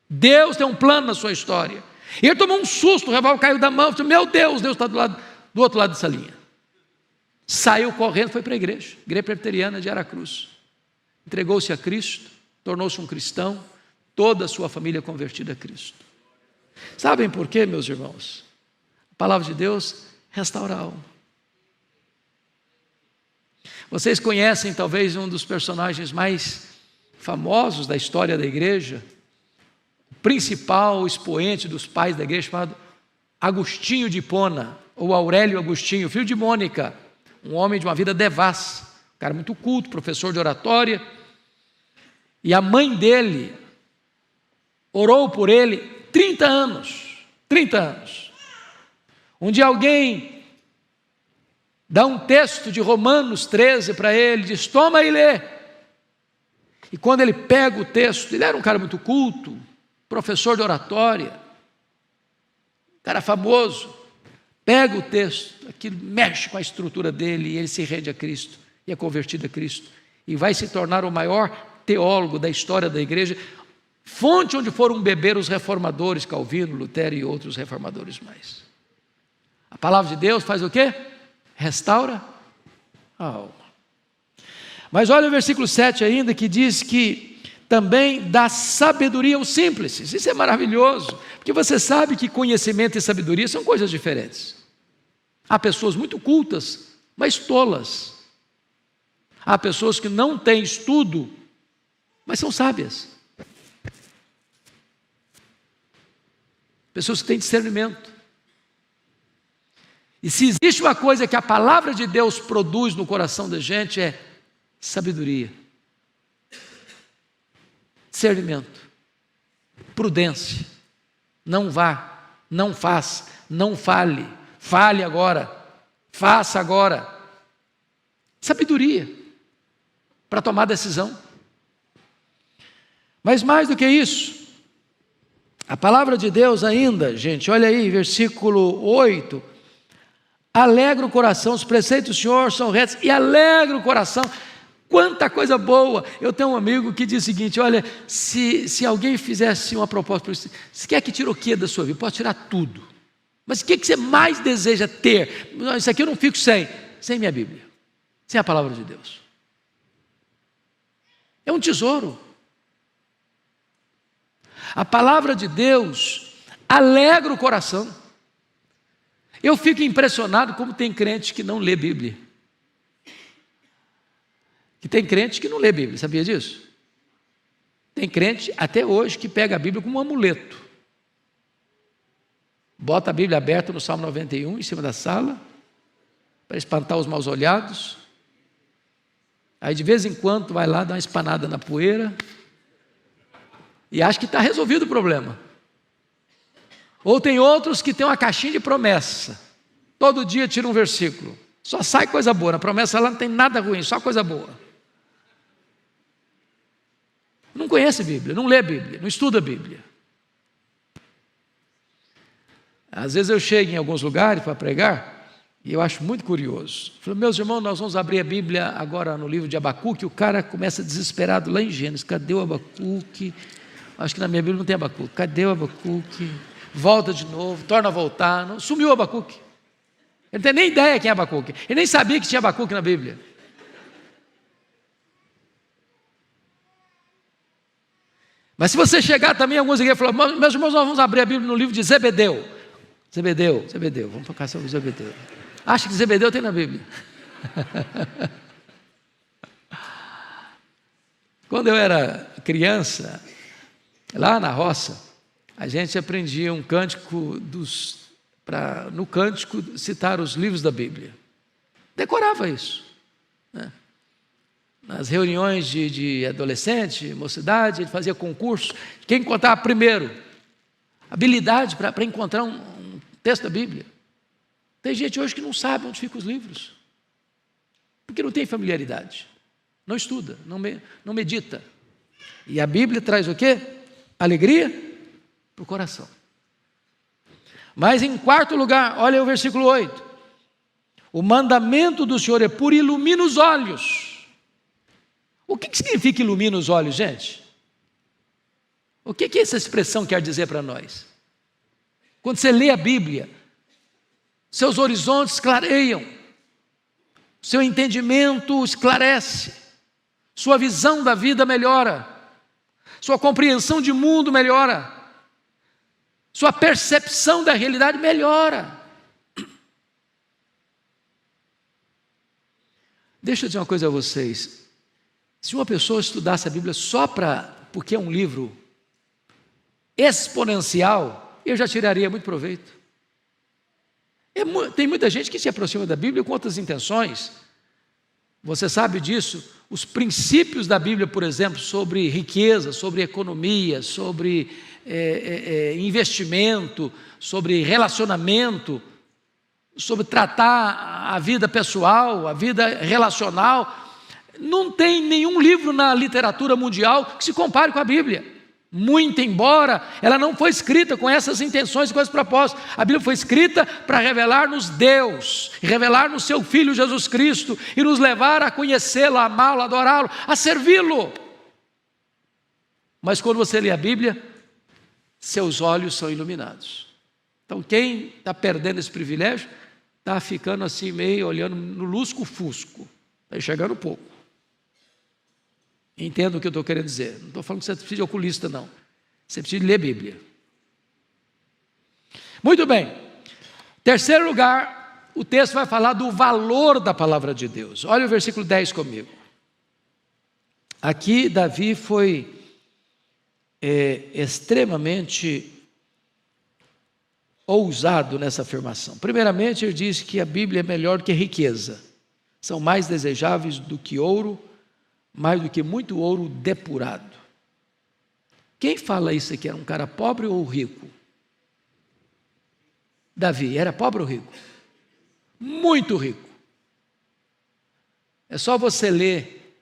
Deus tem um plano na sua história. E ele tomou um susto, o revólver caiu da mão, disse, meu Deus, Deus está do outro lado dessa linha. Saiu correndo, foi para a igreja presbiteriana de Aracruz. Entregou-se a Cristo, tornou-se um cristão, toda a sua família convertida a Cristo. Sabem por quê, meus irmãos? A palavra de Deus restaura a alma. Vocês conhecem talvez um dos personagens mais famosos da história da igreja, o principal expoente dos pais da igreja, chamado Agostinho de Hipona, ou Aurélio Agostinho, filho de Mônica, um homem de uma vida devassa, um cara muito culto, professor de oratória, e a mãe dele orou por ele 30 anos. Um dia alguém dá um texto de Romanos 13 para ele, diz, toma e lê. E quando ele pega o texto, ele era um cara muito culto, professor de oratória, cara famoso, pega o texto, aquilo mexe com a estrutura dele, e ele se rende a Cristo, e é convertido a Cristo, e vai se tornar o maior teólogo da história da igreja, fonte onde foram beber os reformadores, Calvino, Lutero e outros reformadores mais. A palavra de Deus faz o quê? Restaura a alma. Mas olha o versículo 7 ainda, que diz que também dá sabedoria aos simples. Isso é maravilhoso, porque você sabe que conhecimento e sabedoria são coisas diferentes. Há pessoas muito cultas, mas tolas. Há pessoas que não têm estudo, mas são sábias. Pessoas que têm discernimento. E se existe uma coisa que a palavra de Deus produz no coração da gente, é sabedoria, discernimento, prudência. Não vá, não faça, não fale, fale agora, faça agora. Sabedoria para tomar decisão. Mas mais do que isso, a palavra de Deus ainda, gente, olha aí, versículo 8, alegra o coração, os preceitos do Senhor são retos e alegra o coração. Quanta coisa boa. Eu tenho um amigo que diz o seguinte, olha, se alguém fizesse uma proposta para você, você quer que tire o que da sua vida? Pode tirar tudo, mas o que você mais deseja ter? Isso aqui eu não fico sem minha Bíblia, sem a palavra de Deus. É um tesouro. A palavra de Deus alegra o coração. Eu fico impressionado como tem crente que não lê Bíblia. Que tem crente que não lê Bíblia, sabia disso? Tem crente até hoje que pega a Bíblia como um amuleto. Bota a Bíblia aberta no Salmo 91 em cima da sala, para espantar os maus olhados. Aí de vez em quando vai lá dar uma espanada na poeira e acha que está resolvido o problema. Ou tem outros que tem uma caixinha de promessa. Todo dia tira um versículo. Só sai coisa boa. Na promessa lá não tem nada ruim, só coisa boa. Não conhece a Bíblia, não lê a Bíblia, não estuda a Bíblia. Às vezes eu chego em alguns lugares para pregar e eu acho muito curioso. Falo, meus irmãos, nós vamos abrir a Bíblia agora no livro de Abacuque. O cara começa desesperado lá em Gênesis. Cadê o Abacuque? Acho que na minha Bíblia não tem Abacuque. Cadê o Abacuque? Volta de novo, torna a voltar. Não, sumiu o Abacuque. Ele não tem nem ideia quem é Abacuque. Ele nem sabia que tinha Abacuque na Bíblia. Mas se você chegar também em alguns igrejas e falar, meus irmãos, nós vamos abrir a Bíblia no livro de Zebedeu. Zebedeu, vamos focar sobre Zebedeu. Acha que Zebedeu tem na Bíblia? Quando eu era criança, lá na roça, a gente aprendia um cântico no cântico citar os livros da Bíblia. Decorava isso, né? nas reuniões de adolescente, mocidade, ele fazia concurso, quem encontrava primeiro, habilidade para encontrar um texto da Bíblia. Tem gente hoje que não sabe onde ficam os livros, porque não tem familiaridade, não estuda, não medita. E a Bíblia traz o quê? Alegria para o coração. Mas em quarto lugar, olha o versículo 8. O mandamento do Senhor é puro e ilumina os olhos. O que significa ilumina os olhos, gente? O que essa expressão quer dizer para nós? Quando você lê a Bíblia, seus horizontes clareiam, seu entendimento esclarece, sua visão da vida melhora, sua compreensão de mundo melhora, sua percepção da realidade melhora. Deixa eu dizer uma coisa a vocês. Se uma pessoa estudasse a Bíblia só porque é um livro exponencial, eu já tiraria muito proveito. Tem muita gente que se aproxima da Bíblia com outras intenções. Você sabe disso. Os princípios da Bíblia, por exemplo, sobre riqueza, sobre economia, sobre investimento, sobre relacionamento, sobre tratar a vida pessoal, a vida relacional, não tem nenhum livro na literatura mundial que se compare com a Bíblia. Muito embora ela não foi escrita com essas intenções e com esse propósito. A Bíblia foi escrita para revelar-nos Deus, revelar-nos seu Filho Jesus Cristo e nos levar a conhecê-lo, a amá-lo, a adorá-lo, a servi-lo. Mas quando você lê a Bíblia, seus olhos são iluminados. Então quem está perdendo esse privilégio, está ficando assim meio olhando no lusco-fusco, está enxergando pouco. Entenda o que eu estou querendo dizer. Não estou falando que você precisa de oculista, não. Você precisa ler Bíblia. Muito bem. Terceiro lugar, o texto vai falar do valor da palavra de Deus. Olha o versículo 10 comigo. Aqui Davi foi extremamente ousado nessa afirmação. Primeiramente, ele diz que a Bíblia é melhor que riqueza. São mais desejáveis do que ouro, mais do que muito ouro depurado. Quem fala isso aqui? Era um cara pobre ou rico? Davi, era pobre ou rico? Muito rico. É só você ler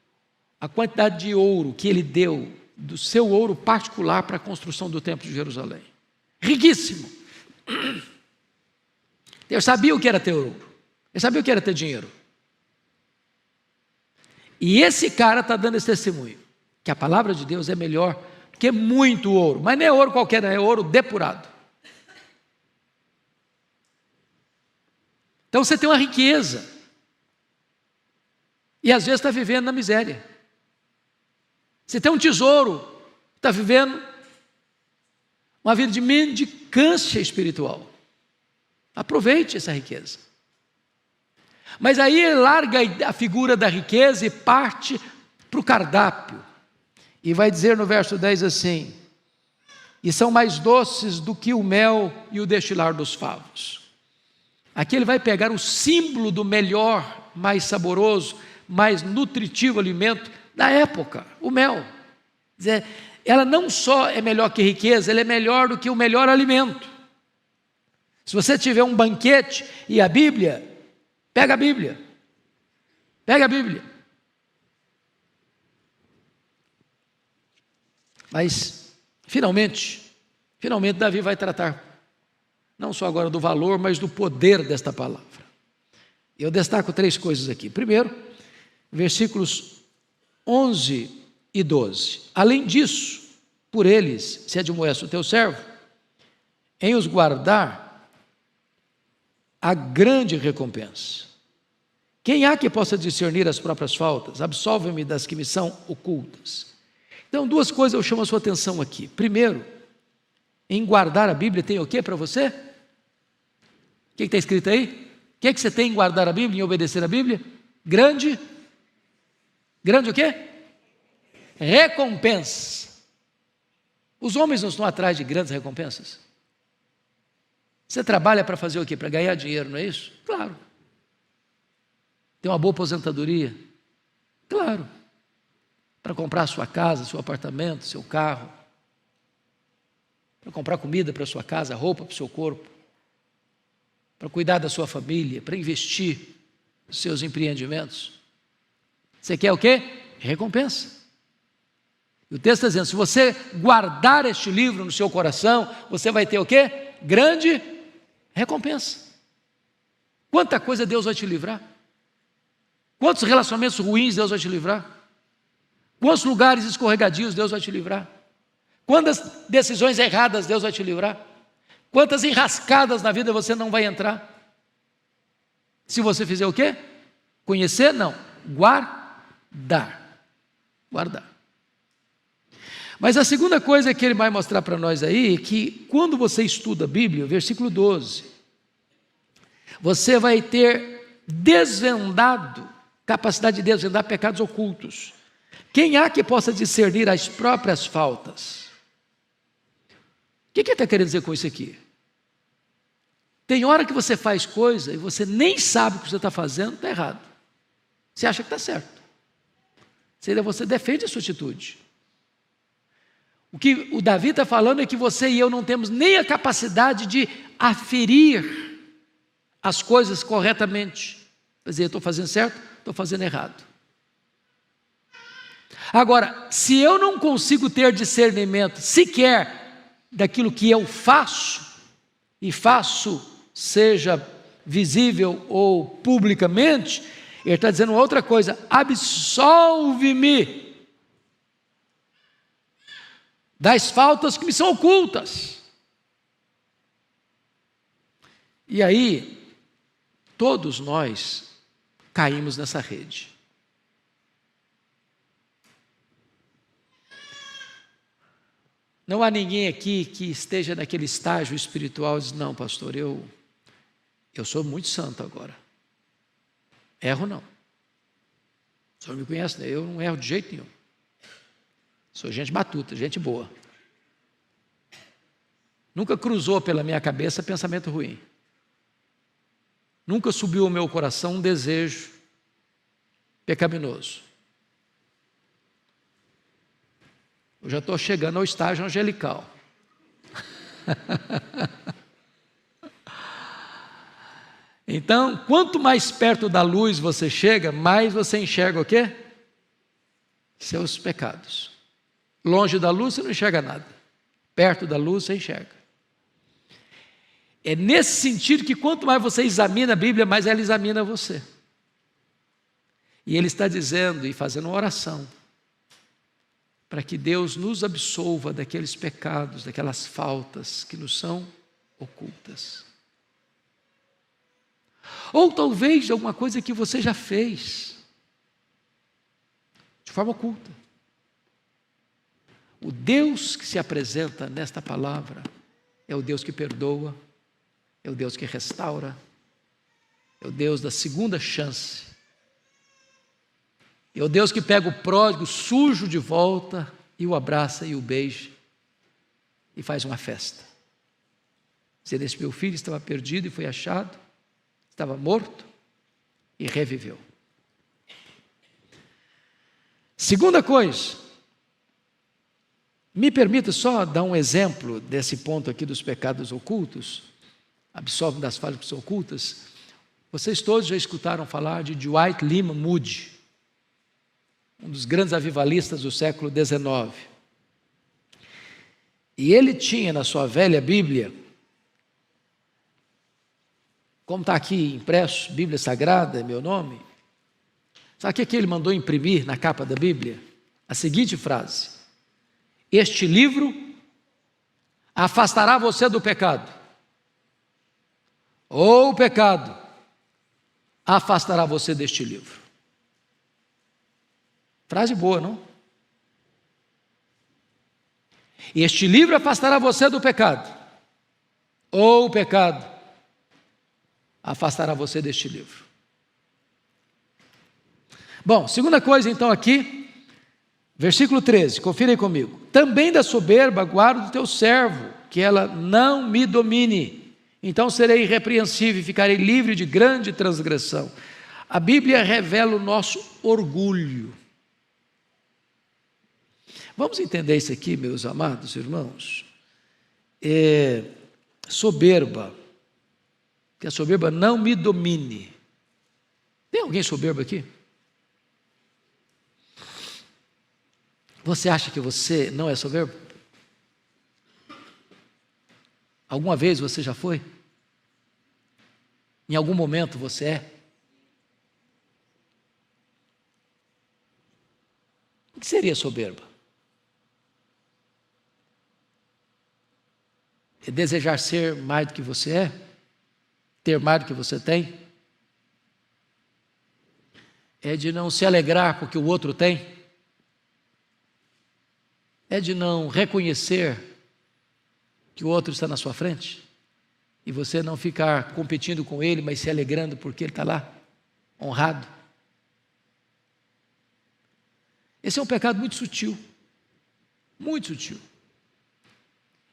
a quantidade de ouro que ele deu, do seu ouro particular para a construção do templo de Jerusalém. Riquíssimo. Eu sabia o que era ter ouro. Eu sabia o que era ter dinheiro. E esse cara está dando esse testemunho, que a palavra de Deus é melhor que muito ouro, mas não é ouro qualquer, não, é ouro depurado. Então você tem uma riqueza, e às vezes está vivendo na miséria. Você tem um tesouro, está vivendo uma vida de mendicância espiritual. Aproveite essa riqueza. Mas aí ele larga a figura da riqueza e parte para o cardápio. E vai dizer no verso 10 assim: e são mais doces do que o mel e o destilar dos favos. Aqui ele vai pegar o símbolo do melhor, mais saboroso, mais nutritivo alimento da época, o mel. Quer dizer, ela não só é melhor que riqueza, ela é melhor do que o melhor alimento. Se você tiver um banquete e a Bíblia, pega a Bíblia. Pega a Bíblia. Mas, finalmente Davi vai tratar, não só agora do valor, mas do poder desta palavra. Eu destaco 3 coisas aqui. Primeiro, versículos 11 e 12. Além disso, por eles se admoesta o teu servo, em os guardar, a grande recompensa. Quem há que possa discernir as próprias faltas? Absolve-me das que me são ocultas. Então, 2 coisas eu chamo a sua atenção aqui. Primeiro, em guardar a Bíblia tem o que para você? O que está escrito aí? O que você tem em guardar a Bíblia, em obedecer a Bíblia? Grande o quê? Recompensa. Os homens não estão atrás de grandes recompensas? Você trabalha para fazer o quê? Para ganhar dinheiro, não é isso? Claro. Ter uma boa aposentadoria? Claro. para comprar sua casa, seu apartamento, seu carro, para comprar comida para sua casa, roupa para o seu corpo, para cuidar da sua família, para investir nos seus empreendimentos. Você quer o quê? Recompensa. E o texto está dizendo, se você guardar este livro no seu coração, você vai ter o quê? Grande recompensa. Quanta coisa Deus vai te livrar? Quantos relacionamentos ruins Deus vai te livrar? Quantos lugares escorregadios Deus vai te livrar? Quantas decisões erradas Deus vai te livrar? Quantas enrascadas na vida você não vai entrar? Se você fizer o quê? Conhecer? Não. Guardar. Guardar. Mas a segunda coisa que ele vai mostrar para nós aí é que quando você estuda a Bíblia, versículo 12, você vai ter desvendado, capacidade de desvendar pecados ocultos. Quem há que possa discernir as próprias faltas? O que ele está querendo dizer com isso aqui? Tem hora que você faz coisa e você nem sabe o que você está fazendo, está errado. Você acha que está certo. Você defende a sua atitude. O que o Davi está falando é que você e eu não temos nem a capacidade de aferir as coisas corretamente. Quer dizer, eu estou fazendo certo, estou fazendo errado. Agora, se eu não consigo ter discernimento sequer daquilo que eu faço, e faço seja visível ou publicamente, ele está dizendo outra coisa: absolve-me das faltas que me são ocultas. E aí, todos nós caímos nessa rede. Não há ninguém aqui que esteja naquele estágio espiritual e diz, não, pastor, eu sou muito santo agora. Erro não. O senhor me conhece, né? Eu não erro de jeito nenhum. Sou gente matuta, gente boa. Nunca cruzou pela minha cabeça pensamento ruim. Nunca subiu ao meu coração um desejo pecaminoso. Eu já estou chegando ao estágio angelical. Então, quanto mais perto da luz você chega, mais você enxerga o quê? Seus pecados. Longe da luz você não enxerga nada. Perto da luz você enxerga. É nesse sentido que quanto mais você examina a Bíblia, mais ela examina você. E ele está dizendo e fazendo uma oração para que Deus nos absolva daqueles pecados, daquelas faltas que nos são ocultas. Ou talvez de alguma coisa que você já fez, de forma oculta. O Deus que se apresenta nesta palavra é o Deus que perdoa, é o Deus que restaura, é o Deus da segunda chance. É o Deus que pega o pródigo sujo de volta e o abraça e o beija e faz uma festa. Dizendo, esse meu filho estava perdido e foi achado, estava morto e reviveu. Segunda coisa, me permita só dar um exemplo desse ponto aqui dos pecados ocultos, absolve das falhas que são ocultas. Vocês todos já escutaram falar de Dwight Lyman Moody, um dos grandes avivalistas do século XIX. E ele tinha na sua velha Bíblia, como está aqui impresso, Bíblia Sagrada, é meu nome, sabe o que ele mandou imprimir na capa da Bíblia? A seguinte frase: este livro afastará você do pecado, ou o pecado afastará você deste livro. Frase boa, não? Este livro afastará você do pecado, ou o pecado afastará você deste livro. Bom, segunda coisa então aqui, versículo 13, confira aí comigo. Também da soberba guarda o teu servo, que ela não me domine. Então serei irrepreensível e ficarei livre de grande transgressão. A Bíblia revela o nosso orgulho. Vamos entender isso aqui, meus amados irmãos. Soberba, que a soberba não me domine. Tem alguém soberbo aqui? Você acha que você não é soberbo? Alguma vez você já foi? Em algum momento você é? O que seria soberba? É desejar ser mais do que você é? Ter mais do que você tem? É de não se alegrar com o que o outro tem? É de não reconhecer que o outro está na sua frente? E você não ficar competindo com ele, mas se alegrando porque ele está lá, honrado? Esse é um pecado muito sutil, muito sutil.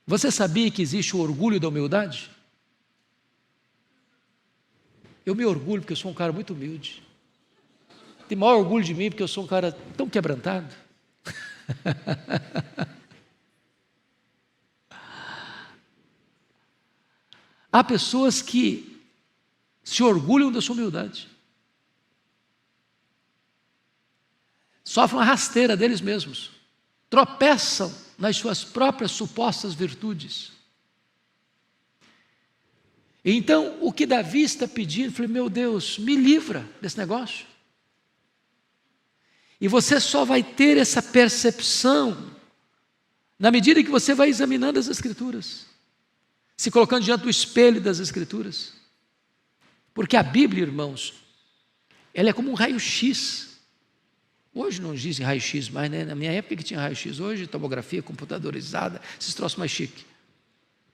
Você sabia que existe o orgulho da humildade? Eu me orgulho porque eu sou um cara muito humilde. Tem maior orgulho de mim porque eu sou um cara tão quebrantado. Há pessoas que se orgulham da sua humildade. Sofrem uma rasteira deles mesmos. Tropeçam nas suas próprias supostas virtudes. Então, o que Davi está pedindo, eu falei, meu Deus, me livra desse negócio. E você só vai ter essa percepção na medida que você vai examinando as Escrituras, se colocando diante do espelho das Escrituras. Porque a Bíblia, irmãos, ela é como um raio-x. Hoje não dizem raio-x mais, né? Na minha época que tinha raio-x, hoje tomografia computadorizada, esses troços mais chiques.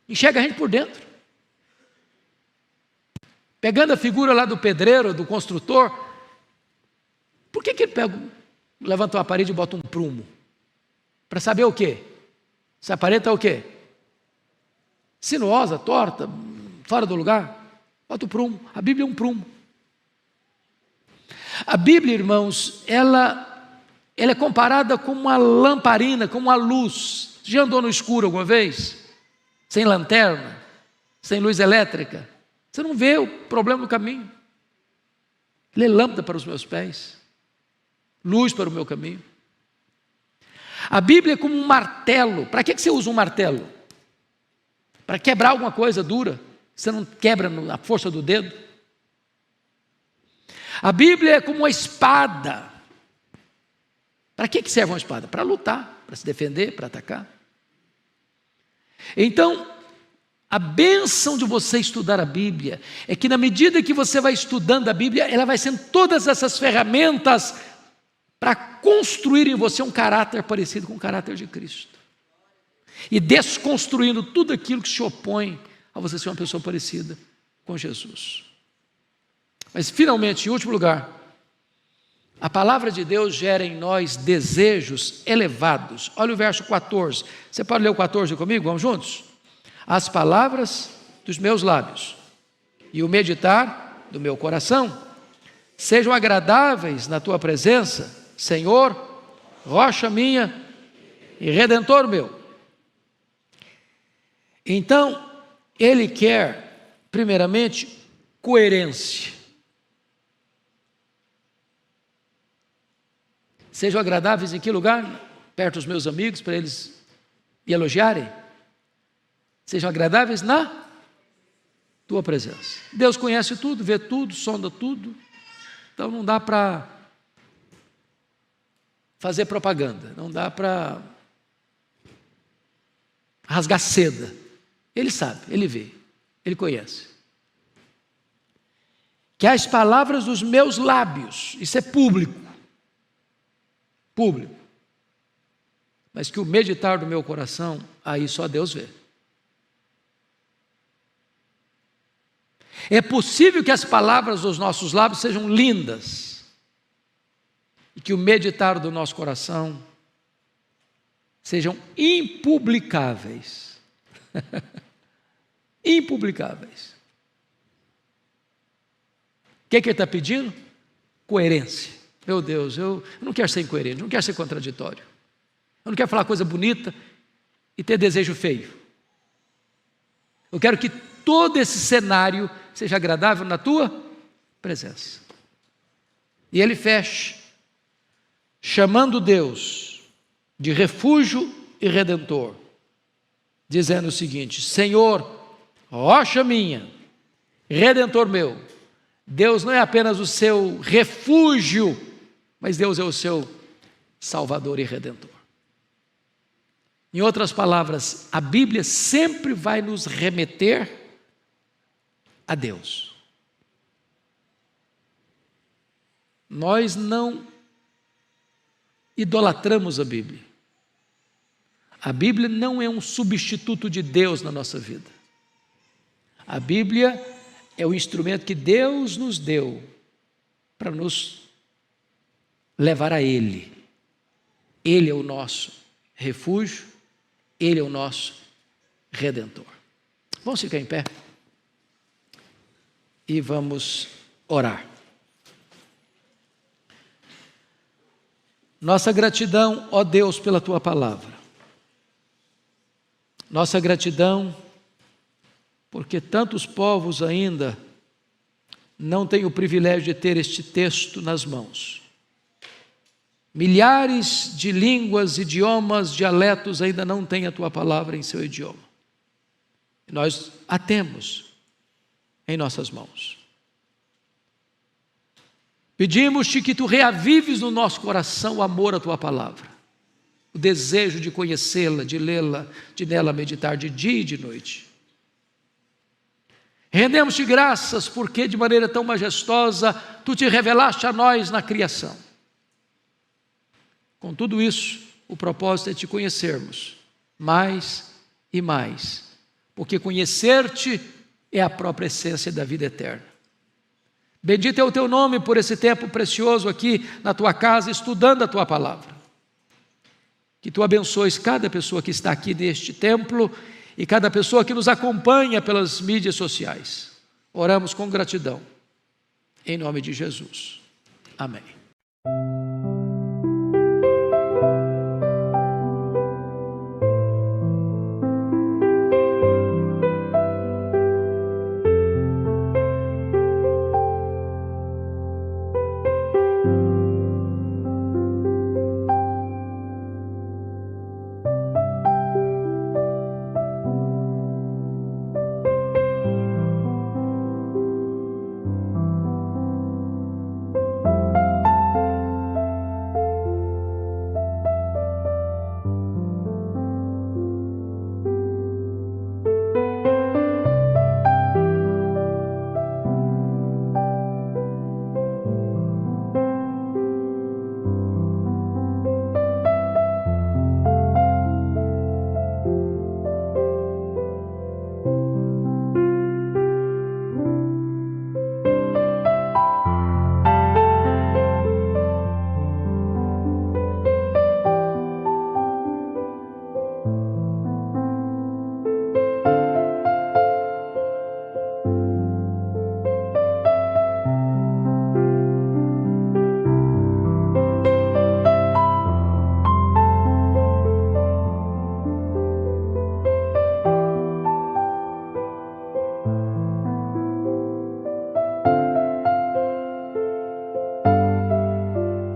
Enxerga a gente por dentro. Pegando a figura lá do pedreiro, do construtor, por que ele levanta uma parede e bota um prumo? Para saber o quê? Se a parede está o quê? Sinuosa, torta, fora do lugar, bota o prumo. A Bíblia é um prumo. A Bíblia, irmãos, ela é comparada com uma lamparina, com uma luz. Já andou no escuro alguma vez? Sem lanterna, sem luz elétrica? Você não vê o problema no caminho. Ele é lâmpada para os meus pés, luz para o meu caminho. A Bíblia é como um martelo. Para que você usa um martelo? Para quebrar alguma coisa dura, você não quebra na força do dedo. A Bíblia é como uma espada. Para que serve uma espada? Para lutar, para se defender, para atacar. Então, a bênção de você estudar a Bíblia é que na medida que você vai estudando a Bíblia, ela vai sendo todas essas ferramentas para construir em você um caráter parecido com o caráter de Cristo. E desconstruindo tudo aquilo que se opõe a você ser uma pessoa parecida com Jesus. Mas finalmente, em último lugar, a palavra de Deus gera em nós desejos elevados. Olha o verso 14. Você pode ler o 14 comigo? Vamos juntos? As palavras dos meus lábios e o meditar do meu coração sejam agradáveis na tua presença, Senhor, rocha minha e redentor meu. Então, ele quer, primeiramente, coerência. Sejam agradáveis em que lugar? Perto dos meus amigos, para eles me elogiarem. Sejam agradáveis na tua presença. Deus conhece tudo, vê tudo, sonda tudo. Então não dá para fazer propaganda, não dá para rasgar seda. Ele sabe, ele vê, ele conhece. Que as palavras dos meus lábios, isso é público, mas que o meditar do meu coração, aí só Deus vê. É possível que as palavras dos nossos lábios sejam lindas e que o meditar do nosso coração sejam impublicáveis. Impublicáveis. O que ele está pedindo? Coerência. Meu Deus, eu não quero ser incoerente, não quero ser contraditório. Eu não quero falar coisa bonita e ter desejo feio. Eu quero que todo esse cenário seja agradável na tua presença. E ele fecha, chamando Deus de refúgio e redentor, dizendo o seguinte: Senhor, rocha minha, redentor meu. Deus não é apenas o seu refúgio, mas Deus é o seu salvador e redentor. Em outras palavras, a Bíblia sempre vai nos remeter a Deus. Nós não idolatramos a Bíblia. A Bíblia não é um substituto de Deus na nossa vida. A Bíblia é o instrumento que Deus nos deu para nos levar a Ele. Ele é o nosso refúgio, Ele é o nosso redentor. Vamos ficar em pé e vamos orar. Nossa gratidão, ó Deus, pela Tua palavra. Nossa gratidão, porque tantos povos ainda não têm o privilégio de ter este texto nas mãos. Milhares de línguas, idiomas, dialetos ainda não têm a Tua palavra em seu idioma. E nós a temos em nossas mãos. Pedimos-te que Tu reavives no nosso coração o amor à Tua palavra, o desejo de conhecê-la, de lê-la, de nela meditar de dia e de noite. Rendemos-te graças porque de maneira tão majestosa Tu te revelaste a nós na criação. Com tudo isso, o propósito é te conhecermos mais e mais, porque conhecer-te é a própria essência da vida eterna. Bendito é o Teu nome por esse tempo precioso aqui na Tua casa, estudando a Tua palavra. Que Tu abençoes cada pessoa que está aqui neste templo e cada pessoa que nos acompanha pelas mídias sociais. Oramos com gratidão, em nome de Jesus. Amém.